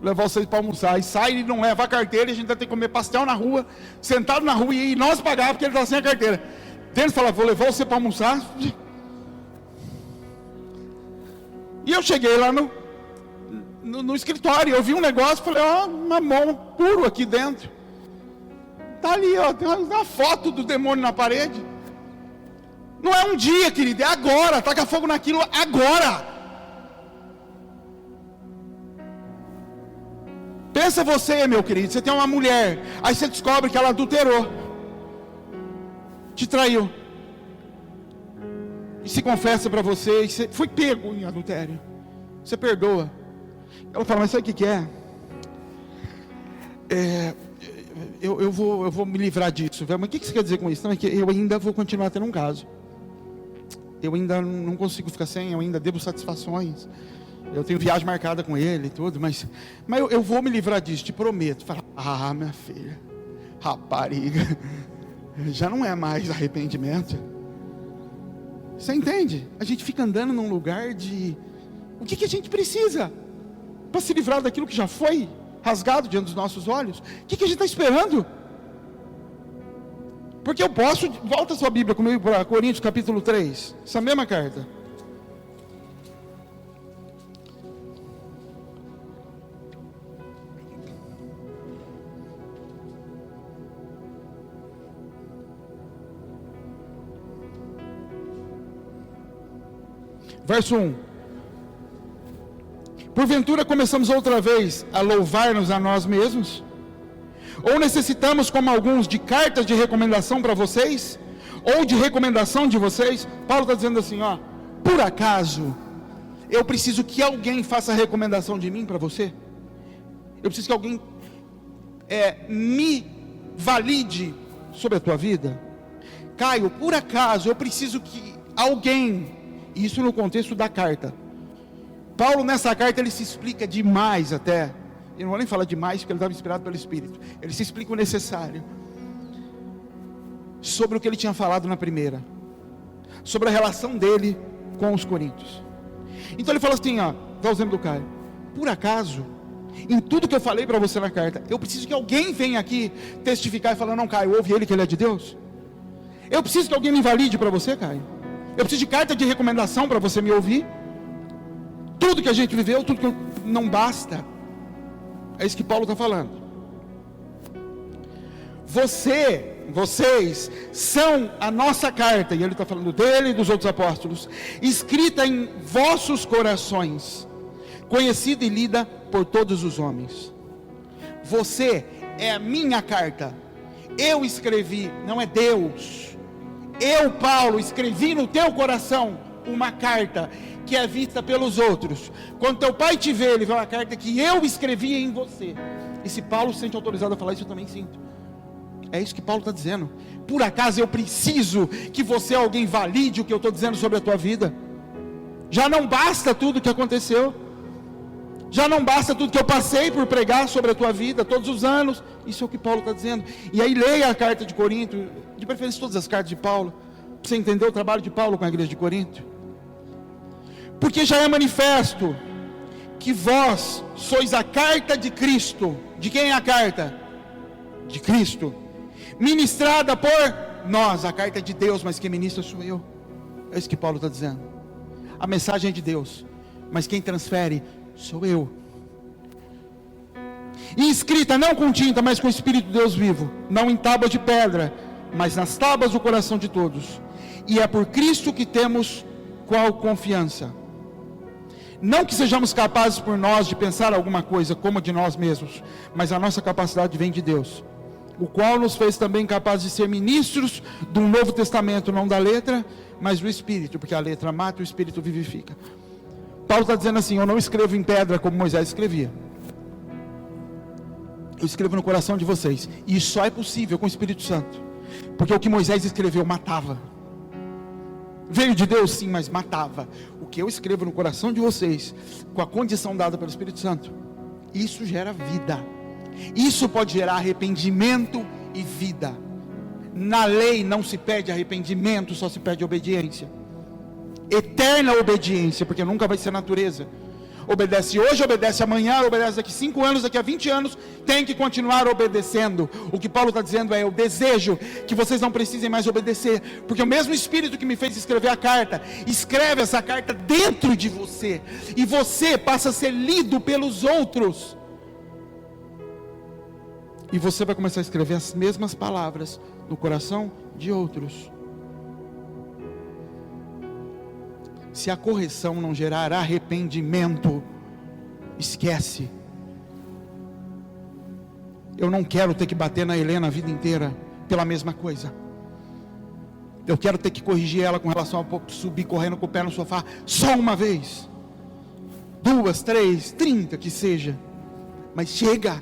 Levar vocês para almoçar, e sai e não leva a carteira, e a gente vai ter que comer pastel na rua, sentado na rua, e nós pagar porque ele está sem a carteira. Deus fala, vou levar você para almoçar. E eu cheguei lá no escritório, eu vi um negócio, falei, ó, mamão puro aqui dentro. Está ali, ó, tem uma foto do demônio na parede. Não é um dia, querido, é agora. Taca fogo naquilo agora. Pensa você, meu querido, você tem uma mulher, aí você descobre que ela adulterou, te traiu, e se confessa para você, e você foi pego em adultério. Você perdoa. Ela fala, mas sabe o que é? Eu vou me livrar disso. Mas o que você quer dizer com isso? Não, é que eu ainda vou continuar tendo um caso. Eu ainda não consigo ficar sem, eu ainda devo satisfações. Eu tenho viagem marcada com ele e tudo, mas eu vou me livrar disso, te prometo. Fala, minha filha, rapariga, já não é mais arrependimento. Você entende? A gente fica andando num lugar de... O que a gente precisa para se livrar daquilo que já foi rasgado diante dos nossos olhos? O que a gente está esperando? Porque eu posso... Volta a sua Bíblia comigo para Coríntios capítulo 3, essa mesma carta. Verso 1. Porventura começamos outra vez a louvar-nos a nós mesmos? Ou necessitamos, como alguns, de cartas de recomendação para vocês? Ou de recomendação de vocês? Paulo está dizendo assim, ó, por acaso eu preciso que alguém faça recomendação de mim para você? Eu preciso que alguém me valide sobre a tua vida? Caio, por acaso eu preciso que alguém... Isso no contexto da carta. Paulo nessa carta ele se explica demais até. Eu não vou nem falar demais porque ele estava inspirado pelo Espírito. Ele se explica o necessário sobre o que ele tinha falado na primeira, sobre a relação dele com os coríntios. Então ele fala assim, ó, dá o exemplo do Caio. Por acaso, em tudo que eu falei para você na carta, eu preciso que alguém venha aqui testificar e falar, não, Caio, ouve ele que ele é de Deus. Eu preciso que alguém me invalide para você, Caio. Eu preciso de carta de recomendação para você me ouvir. Tudo que a gente viveu, tudo que não basta. É isso que Paulo está falando. Vocês são a nossa carta, e ele está falando dele e dos outros apóstolos, escrita em vossos corações, conhecida e lida por todos os homens. Você é a minha carta. Eu escrevi, não é Deus. Eu, Paulo, escrevi no teu coração uma carta que é vista pelos outros. Quando teu pai te vê, ele vê uma carta que eu escrevi em você. E se Paulo se sente autorizado a falar isso, eu também sinto. É isso que Paulo está dizendo. Por acaso eu preciso que você, alguém, valide o que eu estou dizendo sobre a tua vida? Já não basta tudo que aconteceu. Já não basta tudo que eu passei por pregar sobre a tua vida, todos os anos. Isso é o que Paulo está dizendo. E aí leia a carta de Corinto, de preferência todas as cartas de Paulo, para você entender o trabalho de Paulo com a igreja de Corinto. Porque já é manifesto que vós sois a carta de Cristo. De quem é a carta? De Cristo. Ministrada por nós. A carta é de Deus, mas quem ministra sou eu. É isso que Paulo está dizendo. A mensagem é de Deus, mas quem transfere sou eu. E escrita não com tinta, mas com o Espírito de Deus vivo, não em tábuas de pedra, mas nas tábuas do coração de todos. E é por Cristo que temos qual confiança. Não que sejamos capazes por nós de pensar alguma coisa como de nós mesmos, mas a nossa capacidade vem de Deus, o qual nos fez também capazes de ser ministros do Novo Testamento, não da letra, mas do Espírito, porque a letra mata e o Espírito vivifica. Paulo está dizendo assim, eu não escrevo em pedra como Moisés escrevia. Eu escrevo no coração de vocês. E isso só é possível com o Espírito Santo. Porque o que Moisés escreveu matava. Veio de Deus sim, mas matava. O que eu escrevo no coração de vocês, com a condição dada pelo Espírito Santo, isso gera vida. Isso pode gerar arrependimento e vida. Na lei não se pede arrependimento, só se pede obediência. eterna obediência, porque nunca vai ser natureza. Obedece hoje, obedece amanhã, obedece daqui 5 anos, daqui a 20 anos, tem que continuar obedecendo. O que Paulo está dizendo é: eu desejo que vocês não precisem mais obedecer, porque o mesmo Espírito que me fez escrever a carta, escreve essa carta dentro de você, e você passa a ser lido pelos outros, e você vai começar a escrever as mesmas palavras no coração de outros. Se a correção não gerar arrependimento, esquece. Eu não quero ter que bater na Helena a vida inteira pela mesma coisa. Eu quero ter que corrigir ela com relação a subir correndo com o pé no sofá só uma vez, 2, 3, 30 que seja, mas chega.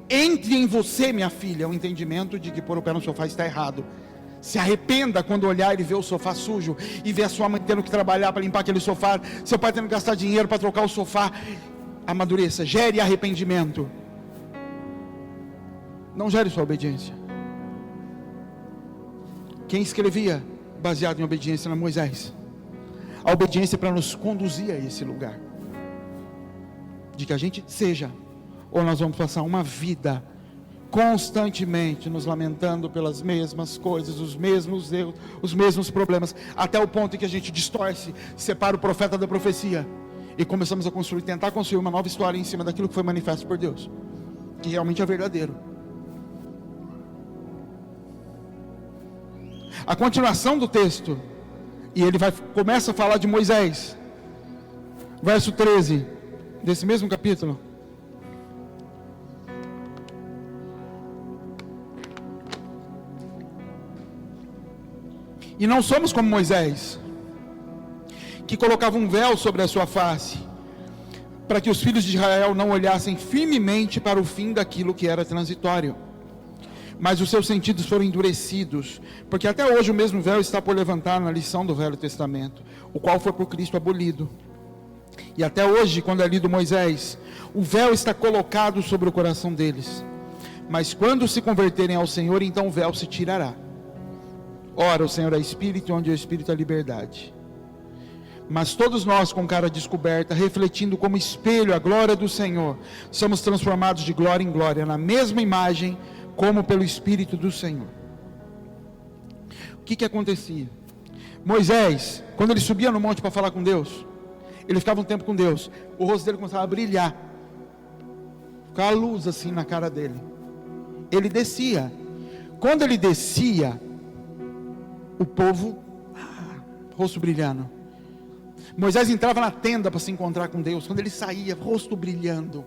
Entre em você, minha filha, o entendimento de que pôr o pé no sofá está errado. Se arrependa quando olhar e ver o sofá sujo, e ver a sua mãe tendo que trabalhar para limpar aquele sofá, seu pai tendo que gastar dinheiro para trocar o sofá. Amadureça, gere arrependimento. Não gere sua obediência. Quem escrevia baseado em obediência era Moisés. A obediência para nos conduzir a esse lugar, de que a gente seja, ou nós vamos passar uma vida constantemente nos lamentando pelas mesmas coisas, os mesmos erros, os mesmos problemas, até o ponto em que a gente distorce, separa o profeta da profecia, e começamos a tentar construir uma nova história em cima daquilo que foi manifesto por Deus, que realmente é verdadeiro. A continuação do texto, e ele começa a falar de Moisés, verso 13 desse mesmo capítulo. E não somos como Moisés, que colocava um véu sobre a sua face, para que os filhos de Israel não olhassem firmemente para o fim daquilo que era transitório, mas os seus sentidos foram endurecidos, porque até hoje o mesmo véu está por levantar na lição do Velho Testamento, o qual foi por Cristo abolido. E até hoje, quando é lido Moisés, o véu está colocado sobre o coração deles, mas quando se converterem ao Senhor, então o véu se tirará. Ora, o Senhor é Espírito, onde o Espírito é liberdade. Mas todos nós, com cara descoberta, refletindo como espelho a glória do Senhor, somos transformados de glória em glória, na mesma imagem, como pelo Espírito do Senhor. O que acontecia? Moisés, quando ele subia no monte para falar com Deus, ele ficava um tempo com Deus, o rosto dele começava a brilhar, ficava a luz assim na cara dele. Ele descia. Quando ele descia, o povo, rosto brilhando. Moisés entrava na tenda para se encontrar com Deus. Quando ele saía, rosto brilhando,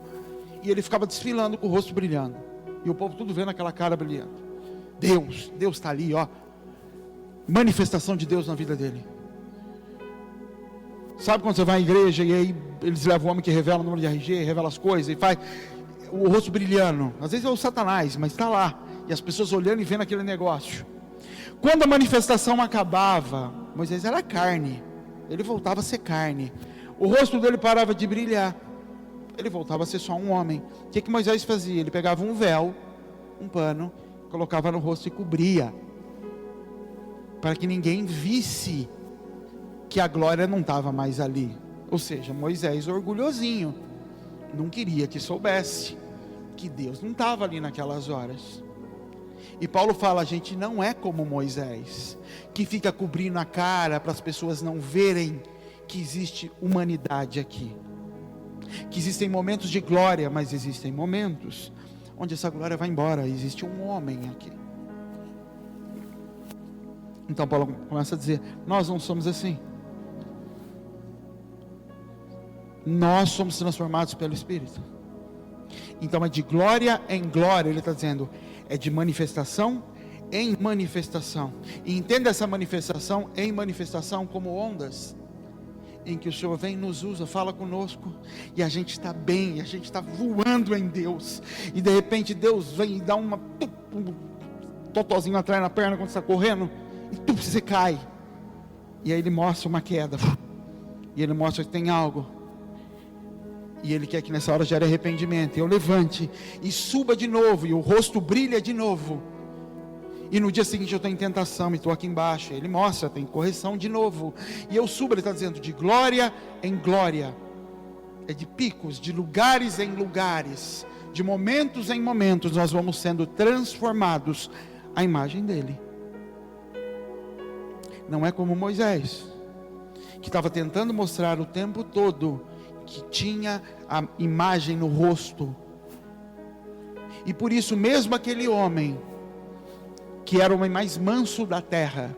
e ele ficava desfilando com o rosto brilhando, e o povo tudo vendo aquela cara brilhando. Deus está ali, ó. Manifestação de Deus na vida dele. Sabe quando você vai à igreja e aí eles levam o homem que revela o número de RG, revela as coisas e faz o rosto brilhando? Às vezes é o Satanás, mas está lá, e as pessoas olhando e vendo aquele negócio. Quando a manifestação acabava, Moisés era carne, ele voltava a ser carne, o rosto dele parava de brilhar, ele voltava a ser só um homem. O que Moisés fazia? Ele pegava um véu, um pano, colocava no rosto e cobria, para que ninguém visse que a glória não estava mais ali. Ou seja, Moisés orgulhosinho, não queria que soubesse que Deus não estava ali naquelas horas. E Paulo fala: a gente não é como Moisés, que fica cobrindo a cara para as pessoas não verem que existe humanidade aqui, que existem momentos de glória, mas existem momentos onde essa glória vai embora, existe um homem aqui. Então Paulo começa a dizer: nós não somos assim, nós somos transformados pelo Espírito. Então é de glória em glória, ele está dizendo, é de manifestação em manifestação. E entenda essa manifestação em manifestação como ondas, em que o Senhor vem, nos usa, fala conosco, e a gente está bem, a gente está voando em Deus, e de repente Deus vem e dá um totozinho atrás na perna quando você está correndo, e você cai, e aí Ele mostra uma queda, e Ele mostra que tem algo, e Ele quer que nessa hora gere arrependimento, e eu levante, e suba de novo, e o rosto brilha de novo, E no dia seguinte eu estou em tentação e estou aqui embaixo. Ele mostra, tem correção de novo. E eu subo, ele está dizendo, de glória em glória. É de picos, de lugares em lugares, de momentos em momentos, nós vamos sendo transformados à imagem dele. Não é como Moisés, que estava tentando mostrar o tempo todo que tinha a imagem no rosto. E por isso mesmo aquele homem, que era o homem mais manso da terra,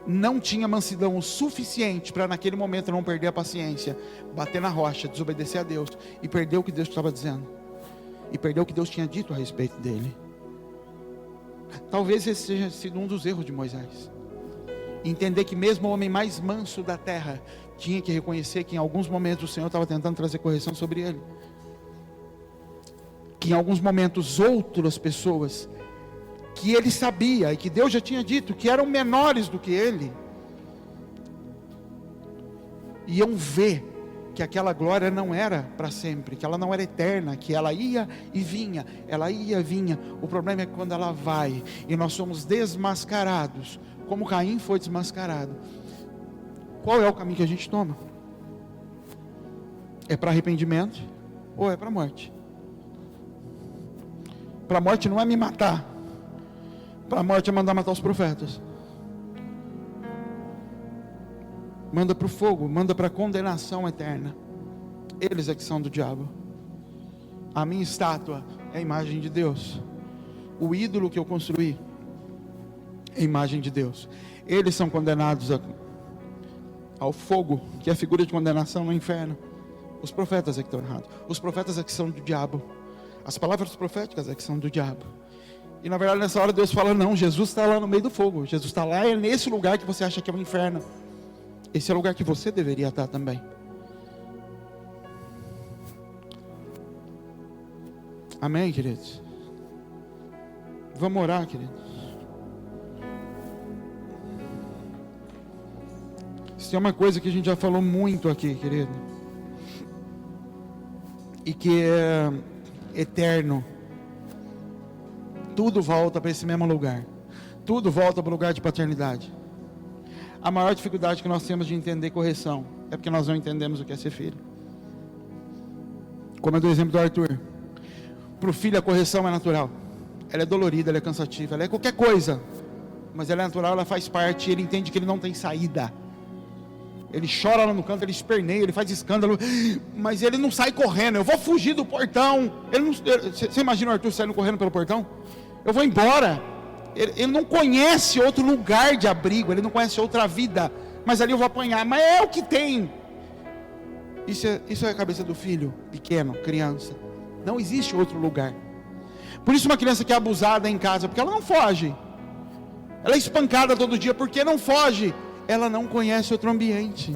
não tinha mansidão o suficiente para naquele momento não perder a paciência, bater na rocha, desobedecer a Deus, e perder o que Deus estava dizendo, e perder o que Deus tinha dito a respeito dele. Talvez esse seja sido um dos erros de Moisés, entender que mesmo o homem mais manso da terra, tinha que reconhecer que em alguns momentos o Senhor estava tentando trazer correção sobre ele, que em alguns momentos outras pessoas, que ele sabia e que Deus já tinha dito que eram menores do que ele, iam ver que aquela glória não era para sempre, que ela não era eterna, que ela ia e vinha, ela ia e vinha. O problema é quando ela vai e nós somos desmascarados, como Caim foi desmascarado. Qual é o caminho que a gente toma? É para arrependimento ou é para a morte? Para a morte não é me matar, para a morte é mandar matar os profetas. Manda para o fogo, manda para a condenação eterna. Eles é que são do diabo. A minha estátua é a imagem de Deus. O ídolo que eu construí é a imagem de Deus. Eles são condenados ao fogo, que é a figura de condenação no inferno. Os profetas é que estão errados. Os profetas é que são do diabo. As palavras proféticas é que são do diabo. E na verdade nessa hora Deus fala, não, Jesus está lá no meio do fogo. Jesus está lá, é nesse lugar que você acha que é o inferno. Esse é o lugar que você deveria estar também. Amém, queridos? Vamos orar, queridos. Isso é uma coisa que a gente já falou muito aqui, querido, e que é eterno. Tudo volta para esse mesmo lugar. Tudo volta para o lugar de paternidade. A maior dificuldade que nós temos de entender correção é porque nós não entendemos o que é ser filho. Como é do exemplo do Arthur. Para o filho a correção é natural. Ela é dolorida, ela é cansativa, ela é qualquer coisa, mas ela é natural, ela faz parte. Ele entende que ele não tem saída. Ele chora lá no canto, ele esperneia, ele faz escândalo, mas ele não sai correndo. Eu vou fugir do portão. Você imagina o Arthur saindo correndo pelo portão? Eu vou embora. Ele não conhece outro lugar de abrigo, ele não conhece outra vida, mas ali eu vou apanhar, mas é o que tem. Isso é a cabeça do filho pequeno, criança. Não existe outro lugar. Por isso uma criança que é abusada em casa, porque ela não foge, ela é espancada todo dia, porque não foge, ela não conhece outro ambiente.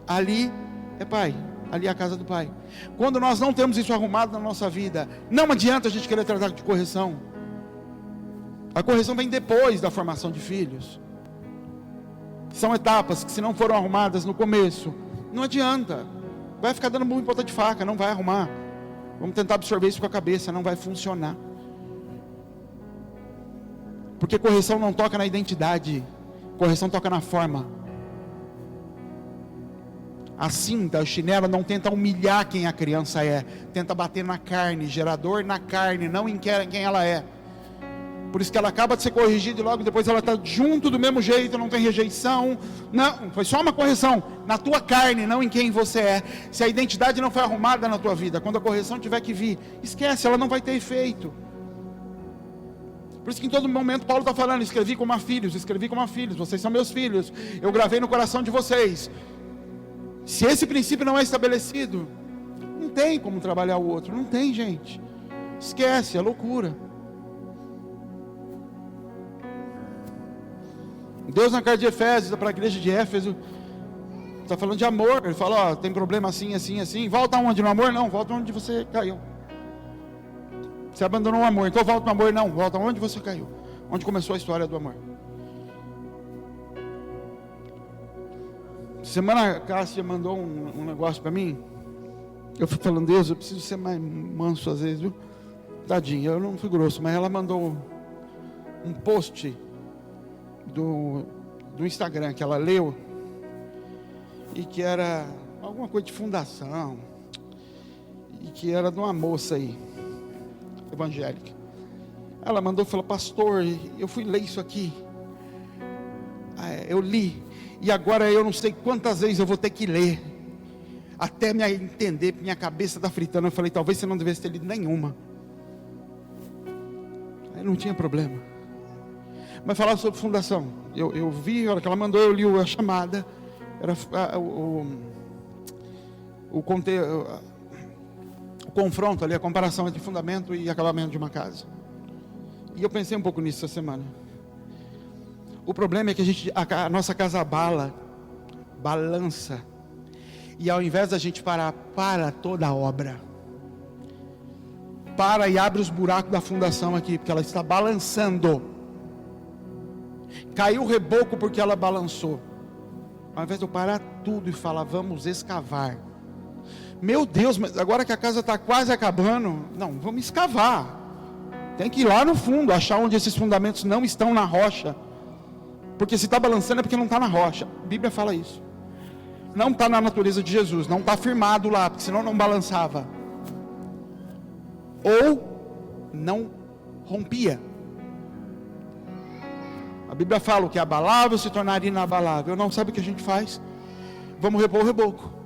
Ali é pai, ali é a casa do pai. Quando nós não temos isso arrumado na nossa vida, não adianta a gente querer tratar de correção. A correção vem depois da formação de filhos. São etapas que, se não foram arrumadas no começo, não adianta. Vai ficar dando muito em ponta de faca, não vai arrumar. Vamos tentar absorver isso com a cabeça, não vai funcionar. Porque correção não toca na identidade, correção toca na forma. A cinta, o chinelo não tenta humilhar quem a criança é, tenta bater na carne, gerador na carne, não em quem ela é. Por isso que ela acaba de ser corrigida e logo depois ela está junto do mesmo jeito, não tem rejeição. Não, foi só uma correção na tua carne, não em quem você é. Se a identidade não foi arrumada na tua vida, quando a correção tiver que vir, esquece, ela não vai ter efeito. Por isso que em todo momento Paulo está falando, escrevi como a filhos, vocês são meus filhos, eu gravei no coração de vocês. Se esse princípio não é estabelecido, não tem como trabalhar o outro, não tem, gente. Esquece, é loucura. Deus na carta de Efésios, para a igreja de Éfeso, está falando de amor. Ele fala, ó, tem problema assim, assim, assim. Volta onde? No amor? Não, volta onde você caiu. Você abandonou o amor, então volta no amor? Não, volta onde você caiu. Onde começou a história do amor. Semana a Cássia mandou um negócio para mim. Eu fui falando, Deus, eu preciso ser mais manso às vezes, viu? Tadinha, eu não fui grosso, mas ela mandou um post do Instagram que ela leu, e que era alguma coisa de fundação, e que era de uma moça aí, evangélica. Ela mandou e falou: pastor, eu fui ler isso aqui, eu li, e agora eu não sei quantas vezes eu vou ter que ler, até me entender, minha cabeça está fritando. Eu falei: talvez você não devesse ter lido nenhuma. Aí não tinha problema. Mas falava sobre fundação. Eu vi, a hora que ela mandou, eu li a chamada. Era o confronto ali, a comparação entre fundamento e acabamento de uma casa. E eu pensei um pouco nisso essa semana. O problema é que a nossa casa balança. E ao invés da gente parar, para toda a obra. Para e abre os buracos da fundação aqui, porque ela está balançando. Caiu o reboco porque ela balançou. Ao invés de eu parar tudo e falar: vamos escavar. Meu Deus, mas agora que a casa está quase acabando, não, vamos escavar. Tem que ir lá no fundo, achar onde esses fundamentos não estão na rocha. Porque se está balançando é porque não está na rocha. A Bíblia fala isso. Não está na natureza de Jesus, não está firmado lá, porque senão não balançava. Ou não rompia. A Bíblia fala: o que é abalável se tornaria inabalável. Não sabe o que a gente faz? Vamos repor o reboco.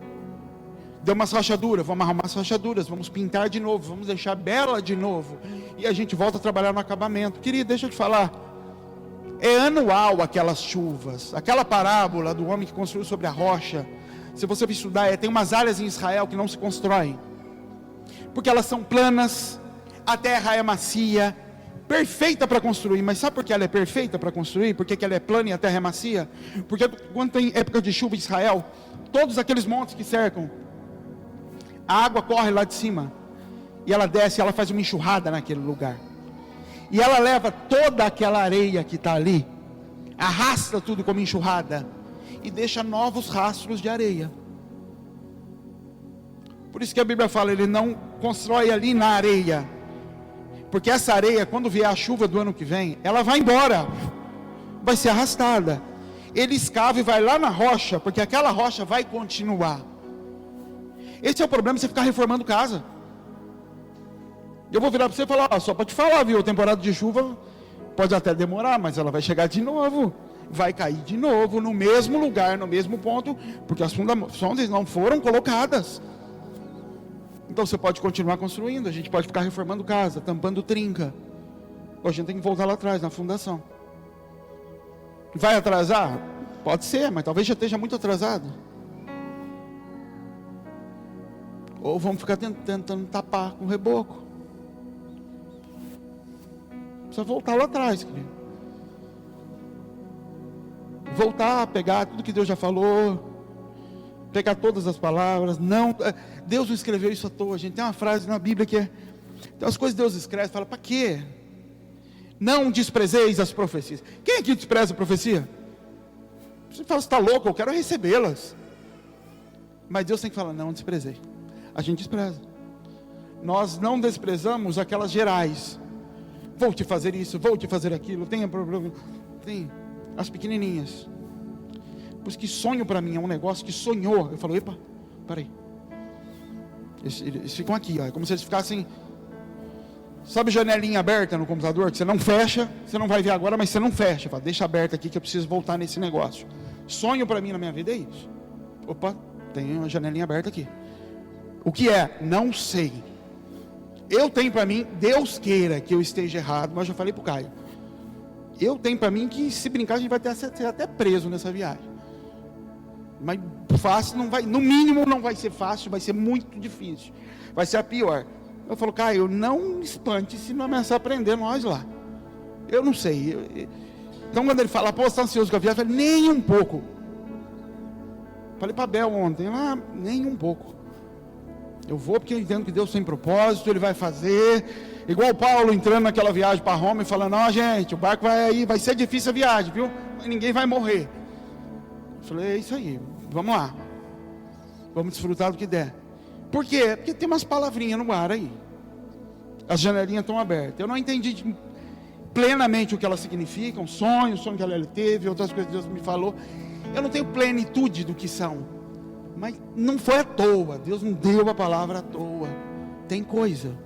Deu umas rachaduras, vamos arrumar as rachaduras, vamos pintar de novo, vamos deixar bela de novo. E a gente volta a trabalhar no acabamento. Querido, deixa eu te falar. É anual aquelas chuvas. Aquela parábola do homem que construiu sobre a rocha. Se você estudar, tem umas áreas em Israel que não se constroem. Porque elas são planas, a terra é macia, perfeita para construir. Mas sabe por que ela é perfeita para construir? Por que ela é plana e a terra é macia? Porque quando tem época de chuva em Israel, todos aqueles montes que cercam, a água corre lá de cima, e ela desce, ela faz uma enxurrada naquele lugar, e ela leva toda aquela areia que está ali, arrasta tudo como enxurrada, e deixa novos rastros de areia. Por isso que a Bíblia fala: ele não constrói ali na areia, porque essa areia, quando vier a chuva do ano que vem, ela vai embora, vai ser arrastada. Ele escava e vai lá na rocha, porque aquela rocha vai continuar. Esse é o problema de você ficar reformando casa. Eu vou virar para você e falar: só para te falar, viu, a temporada de chuva pode até demorar, mas ela vai chegar de novo, vai cair de novo, no mesmo lugar, no mesmo ponto, porque as fundações não foram colocadas. Então você pode continuar construindo, a gente pode ficar reformando casa, tampando trinca. A gente tem que voltar lá atrás, na fundação. Vai atrasar? Pode ser, mas talvez já esteja muito atrasado. Ou vamos ficar tentando tapar com reboco. Precisa voltar lá atrás, querido. Voltar, pegar tudo que Deus já falou, pegar todas as palavras. Não, Deus não escreveu isso à toa, gente. Tem uma frase na Bíblia que tem as coisas que Deus escreve, fala: para quê? Não desprezeis as profecias. Quem aqui despreza a profecia? Você fala: você está louco, eu quero recebê-las. Mas Deus tem que falar: não desprezei. A gente despreza. Nós não desprezamos aquelas gerais. Vou te fazer isso, vou te fazer aquilo. Tem problema, tem as pequenininhas. Por isso que sonho para mim é um negócio que sonhou. Eu falo: epa, peraí. Eles ficam aqui, ó. É como se eles ficassem, sabe, janelinha aberta no computador, que você não fecha, você não vai ver agora, mas você não fecha. Fala: deixa aberta aqui que eu preciso voltar nesse negócio. Sonho para mim na minha vida é isso. Opa, tem uma janelinha aberta aqui. O que é? Não sei. Eu tenho para mim, Deus queira que eu esteja errado, mas eu já falei para o Caio. Eu tenho para mim que, se brincar, a gente vai ser até preso nessa viagem. Mas fácil não vai, no mínimo não vai ser fácil, vai ser muito difícil. Vai ser a pior. Eu falo: Caio, não espante se não ameaçar a prender nós lá. Eu não sei. Então quando ele fala: pô, você está ansioso com a viagem? Eu falei: nem um pouco. Falei para Bel ontem: nem um pouco. Eu vou porque eu entendo que Deus tem propósito, Ele vai fazer. Igual Paulo entrando naquela viagem para Roma e falando: não, gente, o barco vai aí, vai ser difícil a viagem, viu? Ninguém vai morrer. Eu falei: é isso aí, vamos lá. Vamos desfrutar do que der. Por quê? Porque tem umas palavrinhas no ar aí. As janelinhas estão abertas. Eu não entendi plenamente o que elas significam, sonho que ela teve, outras coisas que Deus me falou. Eu não tenho plenitude do que são, mas não foi à toa. Deus não deu a palavra à toa. Tem coisa,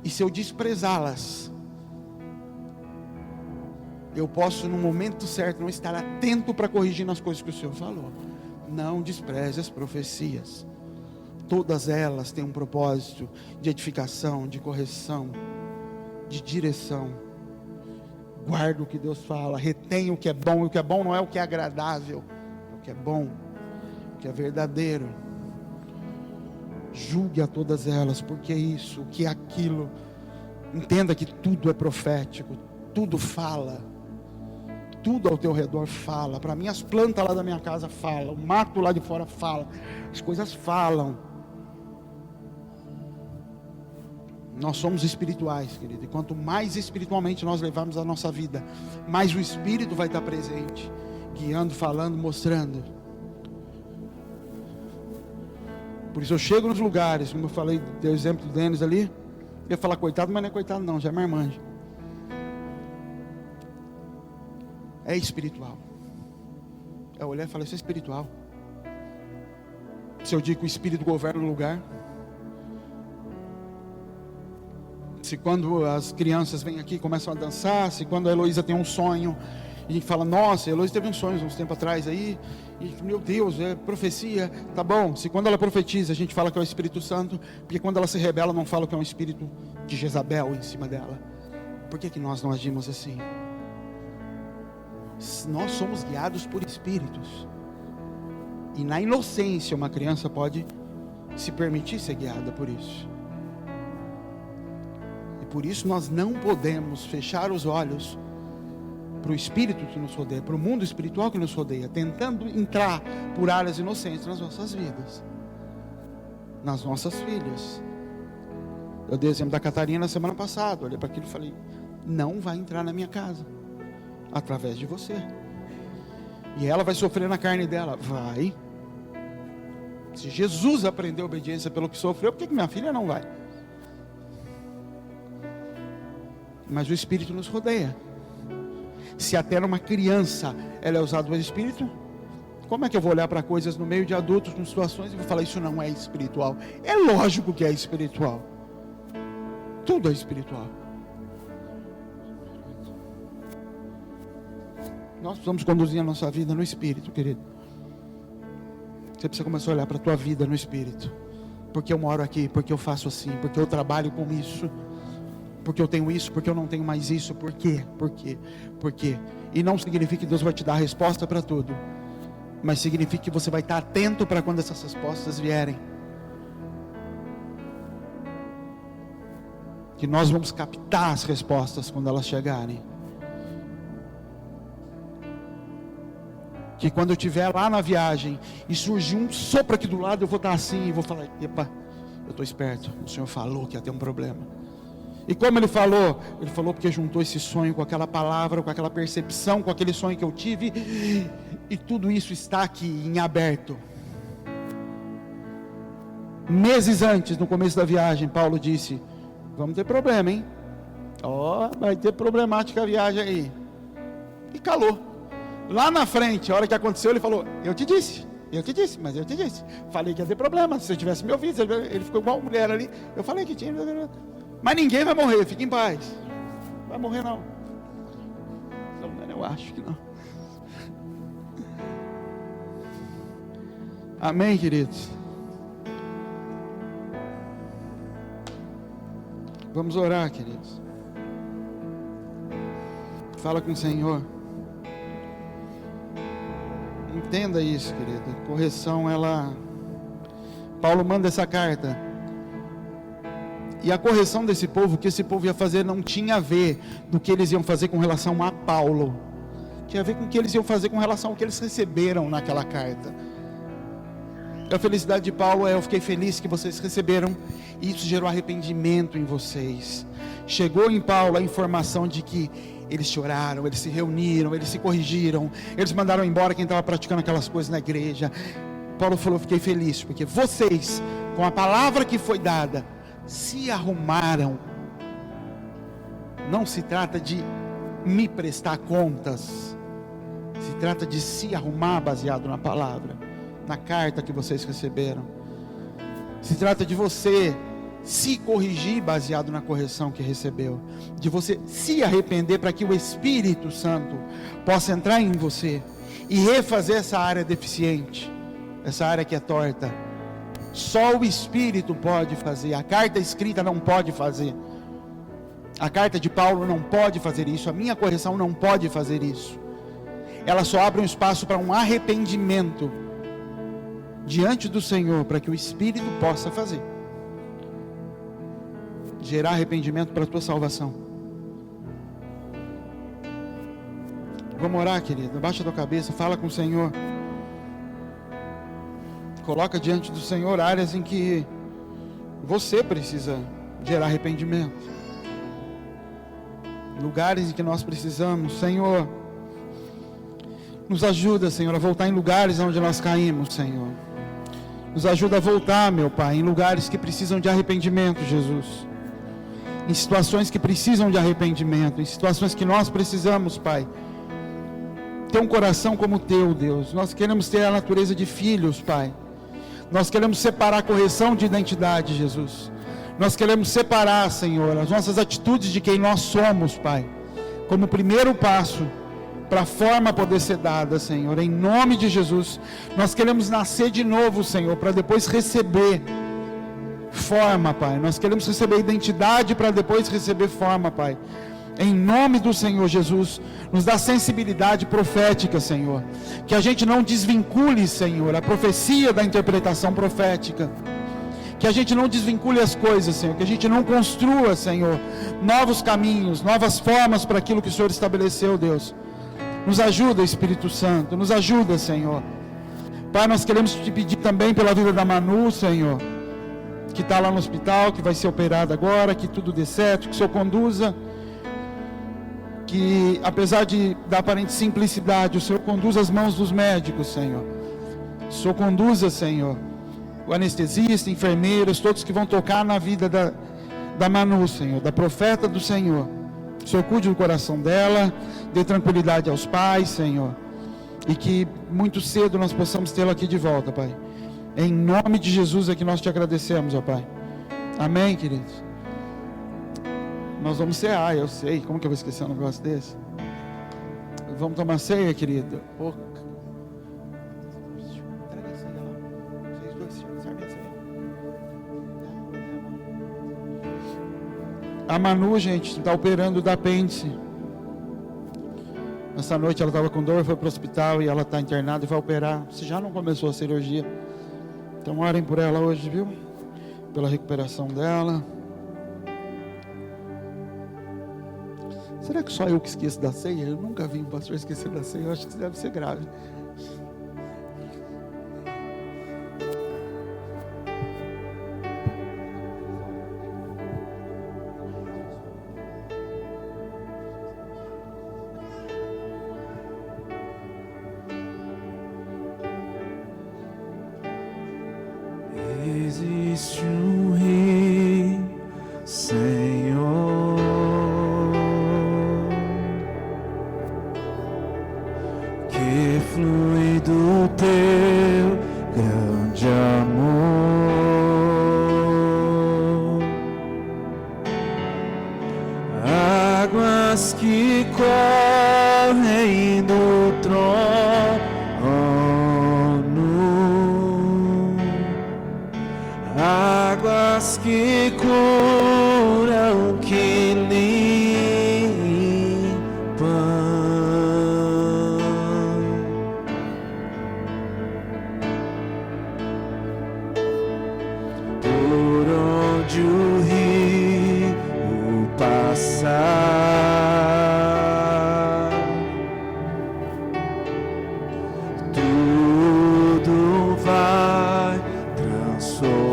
e se eu desprezá-las, eu posso no momento certo não estar atento para corrigir nas coisas que o Senhor falou. Não despreze as profecias, todas elas têm um propósito de edificação, de correção, de direção. Guarda o que Deus fala, retenha o que é bom, e o que é bom não é o que é agradável, é o que é bom, o que é verdadeiro. Julgue a todas elas, porque é isso, o que é aquilo. Entenda que tudo é profético, tudo fala, tudo ao teu redor fala. Para mim, as plantas lá da minha casa falam, o mato lá de fora fala, as coisas falam. Nós somos espirituais, querido, e quanto mais espiritualmente nós levarmos a nossa vida, mais o Espírito vai estar presente, guiando, falando, mostrando. Por isso eu chego nos lugares, como eu falei, dei o exemplo do Denis ali, eu ia falar coitado, mas não é coitado não, já é marmanjo. É espiritual. Eu olhei e falei, isso é espiritual. Se eu digo que o Espírito governa o lugar, se quando as crianças vêm aqui e começam a dançar, se quando a Heloísa tem um sonho, e a gente fala, nossa, a Heloísa teve um sonho uns tempos atrás aí, e meu Deus, é profecia, tá bom. Se quando ela profetiza, a gente fala que é o Espírito Santo, porque quando ela se rebela, não fala que é um espírito de Jezabel em cima dela. Por que nós não agimos assim? Nós somos guiados por espíritos, e na inocência uma criança pode se permitir ser guiada por isso. E por isso nós não podemos fechar os olhos para o espírito que nos rodeia, para o mundo espiritual que nos rodeia, tentando entrar por áreas inocentes nas nossas vidas, nas nossas filhas. Eu dei o exemplo da Catarina na semana passada, olhei para aquilo e falei, não vai entrar na minha casa através de você, e ela vai sofrer na carne dela, vai. Se Jesus aprendeu obediência pelo que sofreu, por que minha filha não vai? Mas o Espírito nos rodeia. Se até numa criança ela é usada pelo Espírito, como é que eu vou olhar para coisas no meio de adultos, em situações, e vou falar, isso não é espiritual? É lógico que é espiritual. Tudo é espiritual. Nós precisamos conduzir a nossa vida no Espírito, querido. Você precisa começar a olhar para a tua vida no Espírito. Porque eu moro aqui, porque eu faço assim, porque eu trabalho com isso, porque eu tenho isso, porque eu não tenho mais isso. Por quê? Por quê? Por quê? E não significa que Deus vai te dar a resposta para tudo, mas significa que você vai estar atento para quando essas respostas vierem, que nós vamos captar as respostas quando elas chegarem. Que quando eu estiver lá na viagem e surgir um sopro aqui do lado, eu vou estar assim e vou falar, epa, eu estou esperto, o Senhor falou que ia ter um problema. E como Ele falou porque juntou esse sonho com aquela palavra, com aquela percepção, com aquele sonho que eu tive, e tudo isso está aqui em aberto. Meses antes, no começo da viagem, Paulo disse, vamos ter problema, hein? Vai ter problemática a viagem aí. E calou. Lá na frente, a hora que aconteceu, ele falou, eu te disse, mas eu te disse. Falei que ia ter problema, se você tivesse me ouvido. Ele ficou igual a mulher ali. Eu falei que tinha, mas ninguém vai morrer, fique em paz. Não vai morrer não. Eu acho que não. Amém, queridos? Vamos orar, queridos. Fala com o Senhor. Entenda isso, querido. Correção, Paulo manda essa carta. E a correção desse povo, o que esse povo ia fazer, não tinha a ver do que eles iam fazer com relação a Paulo. Tinha a ver com o que eles iam fazer com relação ao que eles receberam naquela carta. A felicidade de Paulo eu fiquei feliz que vocês receberam, e isso gerou arrependimento em vocês. Chegou em Paulo a informação de que eles choraram, eles se reuniram, eles se corrigiram, eles mandaram embora quem estava praticando aquelas coisas na igreja. Paulo falou, fiquei feliz, porque vocês, com a palavra que foi dada, se arrumaram. Não se trata de me prestar contas, se trata de se arrumar baseado na palavra, na carta que vocês receberam. Se trata de você se corrigir baseado na correção que recebeu, de você se arrepender para que o Espírito Santo possa entrar em você e refazer essa área deficiente, essa área que é torta. Só o Espírito pode fazer, a carta escrita não pode fazer, a carta de Paulo não pode fazer isso, a minha correção não pode fazer isso. Ela só abre um espaço para um arrependimento diante do Senhor, para que o Espírito possa fazer, gerar arrependimento para a tua salvação. Vamos orar, querido. Abaixa a tua cabeça, fala com o Senhor. Coloca diante do Senhor áreas em que você precisa gerar arrependimento, lugares em que nós precisamos. Senhor, nos ajuda, Senhor, a voltar em lugares onde nós caímos, Senhor. Nos ajuda a voltar, meu Pai, em lugares que precisam de arrependimento, Jesus. Em situações que precisam de arrependimento, em situações que nós precisamos, Pai, ter um coração como o Teu, Deus. Nós queremos ter a natureza de filhos, Pai. Nós queremos separar a correção de identidade, Jesus. Nós queremos separar, Senhor, as nossas atitudes de quem nós somos, Pai, como primeiro passo para a forma poder ser dada, Senhor. Em nome de Jesus, nós queremos nascer de novo, Senhor, para depois receber forma, Pai. Nós queremos receber identidade para depois receber forma, Pai. Em nome do Senhor Jesus, nos dá sensibilidade profética, Senhor. Que a gente não desvincule, Senhor, a profecia da interpretação profética. Que a gente não desvincule as coisas, Senhor. Que a gente não construa, Senhor, novos caminhos, novas formas para aquilo que o Senhor estabeleceu, Deus. Nos ajuda, Espírito Santo. Nos ajuda, Senhor. Pai, nós queremos te pedir também pela vida da Manu, Senhor, que está lá no hospital, que vai ser operada agora, que tudo dê certo, que o Senhor conduza, que apesar da aparente simplicidade, o Senhor conduza as mãos dos médicos, Senhor. O Senhor conduza, Senhor, o anestesista, enfermeiros, todos que vão tocar na vida da Manu, Senhor, da profeta do Senhor. O Senhor cuide do coração dela, dê tranquilidade aos pais, Senhor, e que muito cedo nós possamos tê-la aqui de volta, Pai. Em nome de Jesus é que nós te agradecemos, ó Pai. Amém, queridos? Nós vamos cear, eu sei. Como que eu vou esquecer um negócio desse? Vamos tomar ceia, querido. Entrega a ceia lá. Vocês dois, serve a ceia. A Manu, gente, está operando da apêndice. Essa noite ela estava com dor, foi para o hospital e ela está internada e vai operar. Você já não começou a cirurgia. Então orem por ela hoje, viu? Pela recuperação dela. Será que só eu que esqueço da ceia? Eu nunca vi um pastor esquecer da ceia. Eu acho que isso deve ser grave. Existe Rei, Senhor, que flui do teu grande amor, águas que correm do trono, águas que curam, que limpam, por onde o rio passar, tudo vai transformar.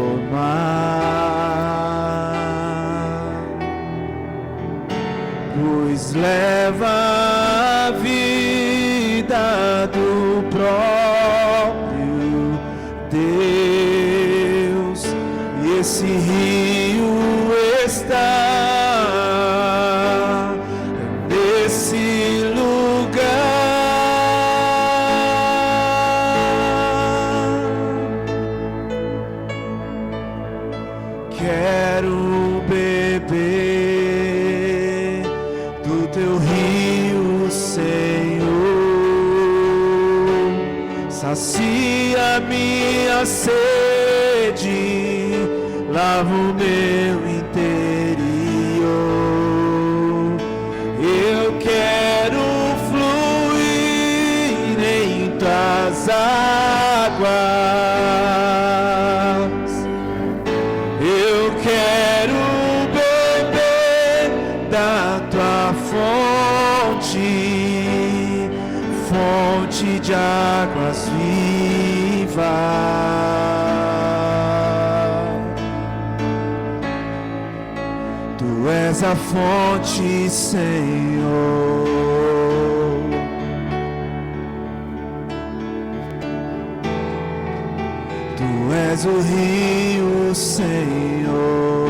sacia minha sede, lava o meu interior. Eu quero fluir em tuas águas. Eu quero beber da tua fonte, fonte de águas vivas. Tu és a fonte, Senhor. Tu és o rio, Senhor.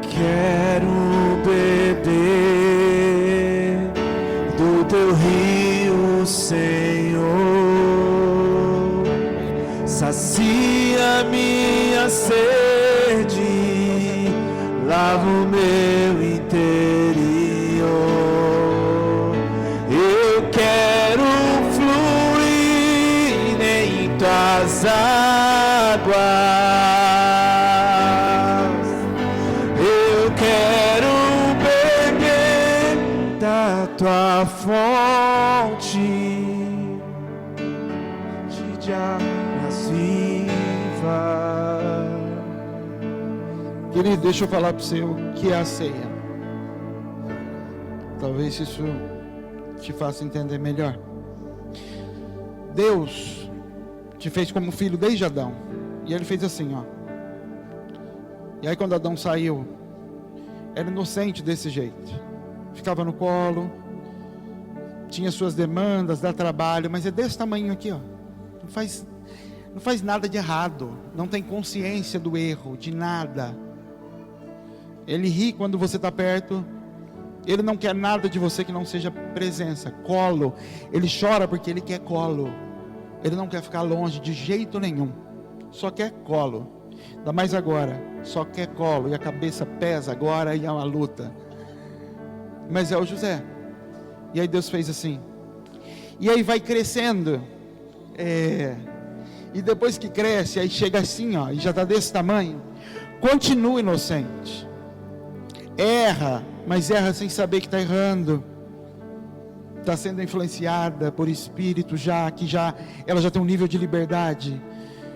Quero beber do teu rio, Senhor. Sacia minha sede, lava o meu interior. Eu quero fluir em tuas águas. Tua fonte de águas vivas. Querido, deixa eu falar para você o que é a ceia. Talvez isso te faça entender melhor. Deus te fez como filho desde Adão. E ele fez assim, ó. E aí quando Adão saiu, era inocente desse jeito. Ficava no colo, tinha suas demandas, dá trabalho, mas é desse tamanho aqui, ó. Não faz nada de errado, não tem consciência do erro, de nada. Ele ri quando você está perto, ele não quer nada de você que não seja presença, colo. Ele chora porque ele quer colo, ele não quer ficar longe de jeito nenhum, só quer colo. Ainda mais agora, só quer colo, e a cabeça pesa agora e é uma luta. Mas é o José. E aí Deus fez assim. E aí vai crescendo. E depois que cresce, aí chega assim, ó, e já está desse tamanho. Continua inocente. Erra, mas erra sem saber que está errando. Está sendo influenciada por espírito ela já tem um nível de liberdade.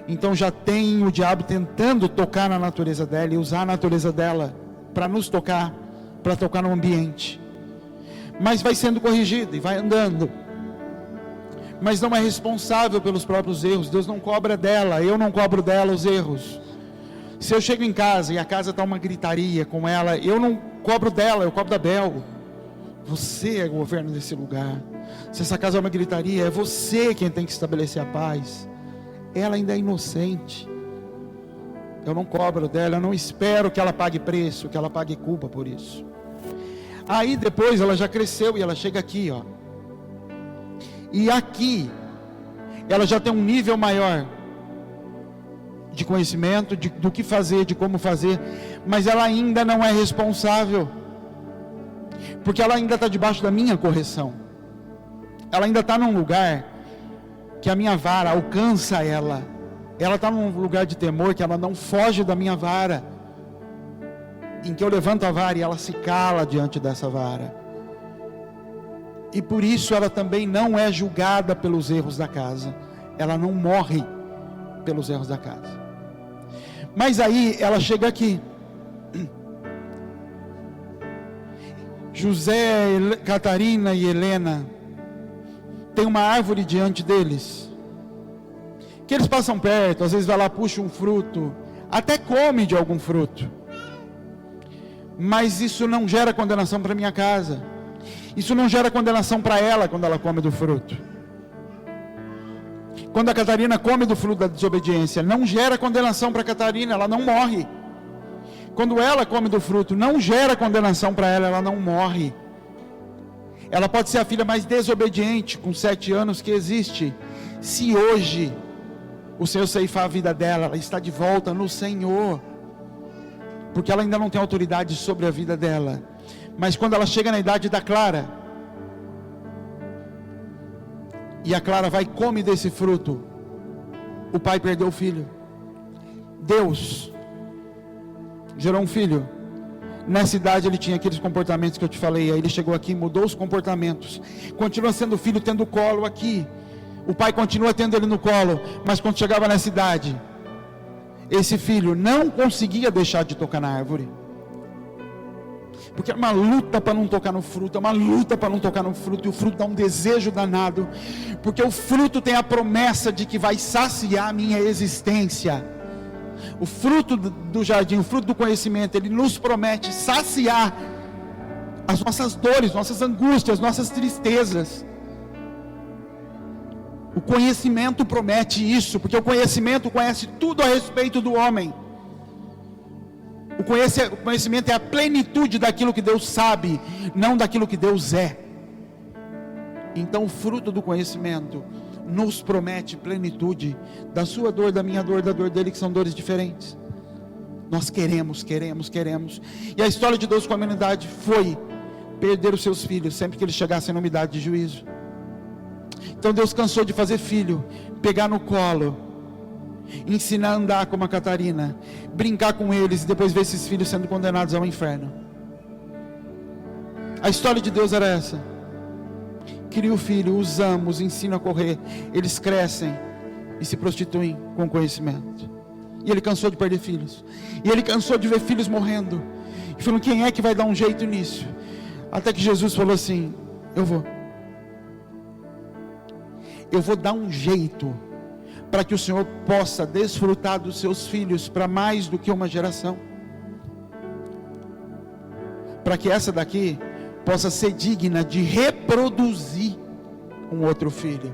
Então já tem o diabo tentando tocar na natureza dela e usar a natureza dela para nos tocar, para tocar no ambiente. Mas vai sendo corrigido e vai andando. Mas não é responsável pelos próprios erros. Deus não cobra dela, eu não cobro dela os erros. Se eu chego em casa e a casa está uma gritaria com ela, eu não cobro dela, eu cobro da Bel. Você é o governo desse lugar. Se essa casa é uma gritaria, é você quem tem que estabelecer a paz. Ela ainda é inocente. Eu não cobro dela, eu não espero que ela pague preço, que ela pague culpa por isso. Aí depois ela já cresceu e ela chega aqui, ó. E aqui ela já tem um nível maior de conhecimento, do que fazer, de como fazer, mas ela ainda não é responsável, porque ela ainda está debaixo da minha correção. Ela ainda está num lugar que a minha vara alcança ela. Ela está num lugar de temor que ela não foge da minha vara, em que eu levanto a vara e ela se cala diante dessa vara. E por isso ela também não é julgada pelos erros da casa. Ela não morre pelos erros da casa. Mas aí ela chega aqui. José, Catarina e Helena tem uma árvore diante deles, que eles passam perto, às vezes vai lá, puxa um fruto, até come de algum fruto. Mas isso não gera condenação para minha casa. Isso não gera condenação para ela quando ela come do fruto. Quando a Catarina come do fruto da desobediência, não gera condenação para a Catarina, ela não morre. Quando ela come do fruto, não gera condenação para ela, ela não morre. Ela pode ser a filha mais desobediente com 7 anos que existe. Se hoje o Senhor ceifar a vida dela, ela está de volta no Senhor. porque ela ainda não tem autoridade sobre a vida dela. Mas quando ela chega na idade da Clara, e a Clara vai e come desse fruto, o pai perdeu o filho. Deus gerou um filho. Nessa idade ele tinha aqueles comportamentos que eu te falei. Aí ele chegou aqui e mudou os comportamentos. Continua sendo filho, tendo colo aqui. O pai continua tendo ele no colo. Mas quando chegava nessa idade, esse filho não conseguia deixar de tocar na árvore. Porque é uma luta para não tocar no fruto. É uma luta para não tocar no fruto. E o fruto dá um desejo danado. Porque o fruto tem a promessa de que vai saciar a minha existência. O fruto do jardim, o fruto do conhecimento, ele nos promete saciar as nossas dores, nossas angústias, nossas tristezas. O conhecimento promete isso, porque o conhecimento conhece tudo a respeito do homem. O conhecimento é a plenitude daquilo que Deus sabe, não daquilo que Deus é. Então o fruto do conhecimento nos promete plenitude da sua dor, da minha dor, da dor dele, que são dores diferentes. Nós queremos. E a história de Deus com a humanidade foi perder os seus filhos sempre que eles chegassem na umidade de juízo. Então Deus cansou de fazer filho, pegar no colo, ensinar a andar como a Catarina, brincar com eles e depois ver esses filhos sendo condenados ao inferno. A história de Deus era essa. Cria o filho, usamos, ensina a correr, eles crescem e se prostituem com conhecimento. E ele cansou de perder filhos, e ele cansou de ver filhos morrendo, e falou: quem é que vai dar um jeito nisso? Até que Jesus falou assim: eu vou dar um jeito para que o Senhor possa desfrutar dos seus filhos para mais do que uma geração, para que essa daqui possa ser digna de reproduzir um outro filho.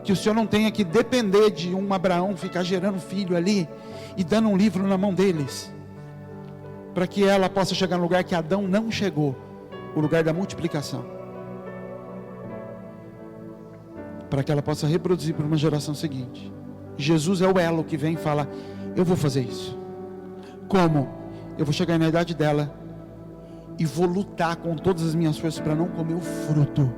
Que o Senhor não tenha que depender de um Abraão ficar gerando filho ali e dando um livro na mão deles, para que ela possa chegar no lugar que Adão não chegou, o lugar da multiplicação, para que ela possa reproduzir para uma geração seguinte. Jesus é o elo que vem e fala: eu vou fazer isso. Como? Eu vou chegar na idade dela e vou lutar com todas as minhas forças para não comer o fruto.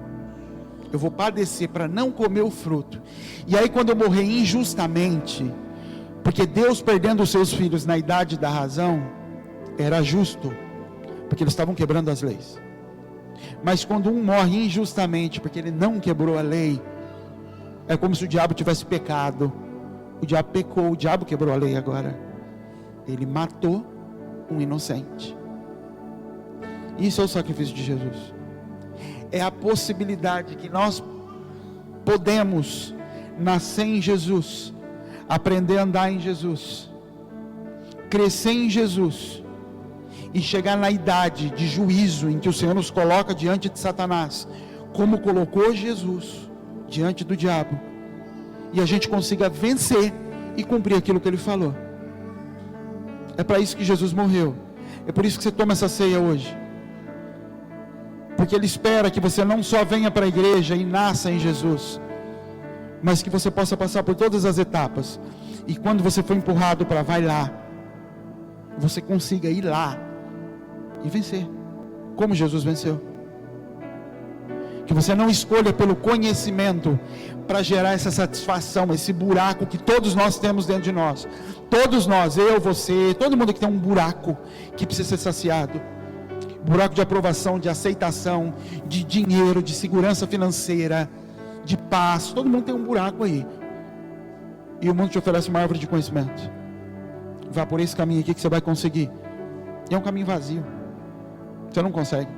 Eu vou padecer para não comer o fruto. E aí quando eu morrer injustamente, porque Deus perdendo os seus filhos na idade da razão, era justo, porque eles estavam quebrando as leis. Mas quando um morre injustamente, porque ele não quebrou a lei, é como se o diabo tivesse pecado. O diabo pecou, o diabo quebrou a lei agora. Ele matou um inocente. Isso é o sacrifício de Jesus. É a possibilidade que nós podemos nascer em Jesus, aprender a andar em Jesus, crescer em Jesus e chegar na idade de juízo em que o Senhor nos coloca diante de Satanás, como colocou Jesus diante do diabo, e a gente consiga vencer e cumprir aquilo que ele falou. É para isso que Jesus morreu. É por isso que você toma essa ceia hoje, porque ele espera que você não só venha para a igreja e nasça em Jesus, mas que você possa passar por todas as etapas, e quando você for empurrado para vai lá, você consiga ir lá e vencer, como Jesus venceu. Que você não escolha pelo conhecimento para gerar essa satisfação, esse buraco que todos nós temos dentro de nós. Todos nós, eu, você, todo mundo que tem um buraco que precisa ser saciado. Buraco de aprovação, de aceitação, de dinheiro, de segurança financeira, de paz. Todo mundo tem um buraco aí. E o mundo te oferece uma árvore de conhecimento. Vá por esse caminho aqui que você vai conseguir. E é um caminho vazio. Você não consegue.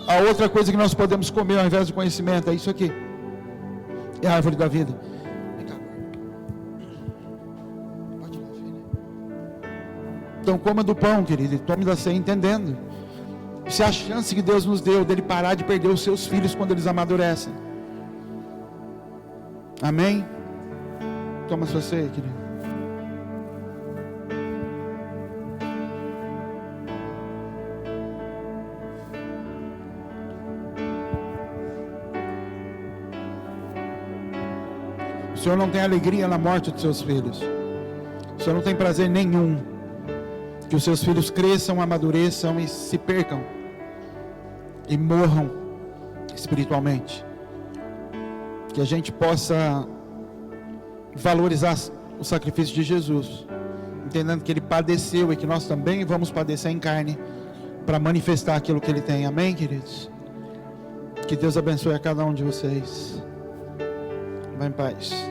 A outra coisa que nós podemos comer ao invés do conhecimento é isso aqui. É a árvore da vida. Vem cá. Pode ir lá, filha. Então coma do pão, querido, e tome da ceia entendendo. Isso é a chance que Deus nos deu dele parar de perder os seus filhos quando eles amadurecem. Amém? Toma sua ceia, querido. O Senhor não tem alegria na morte dos seus filhos. O Senhor não tem prazer nenhum que os seus filhos cresçam, amadureçam e se percam e morram espiritualmente. Que a gente possa valorizar o sacrifício de Jesus, entendendo que Ele padeceu e que nós também vamos padecer em carne para manifestar aquilo que Ele tem. Amém, queridos? Que Deus abençoe a cada um de vocês. Vá em paz.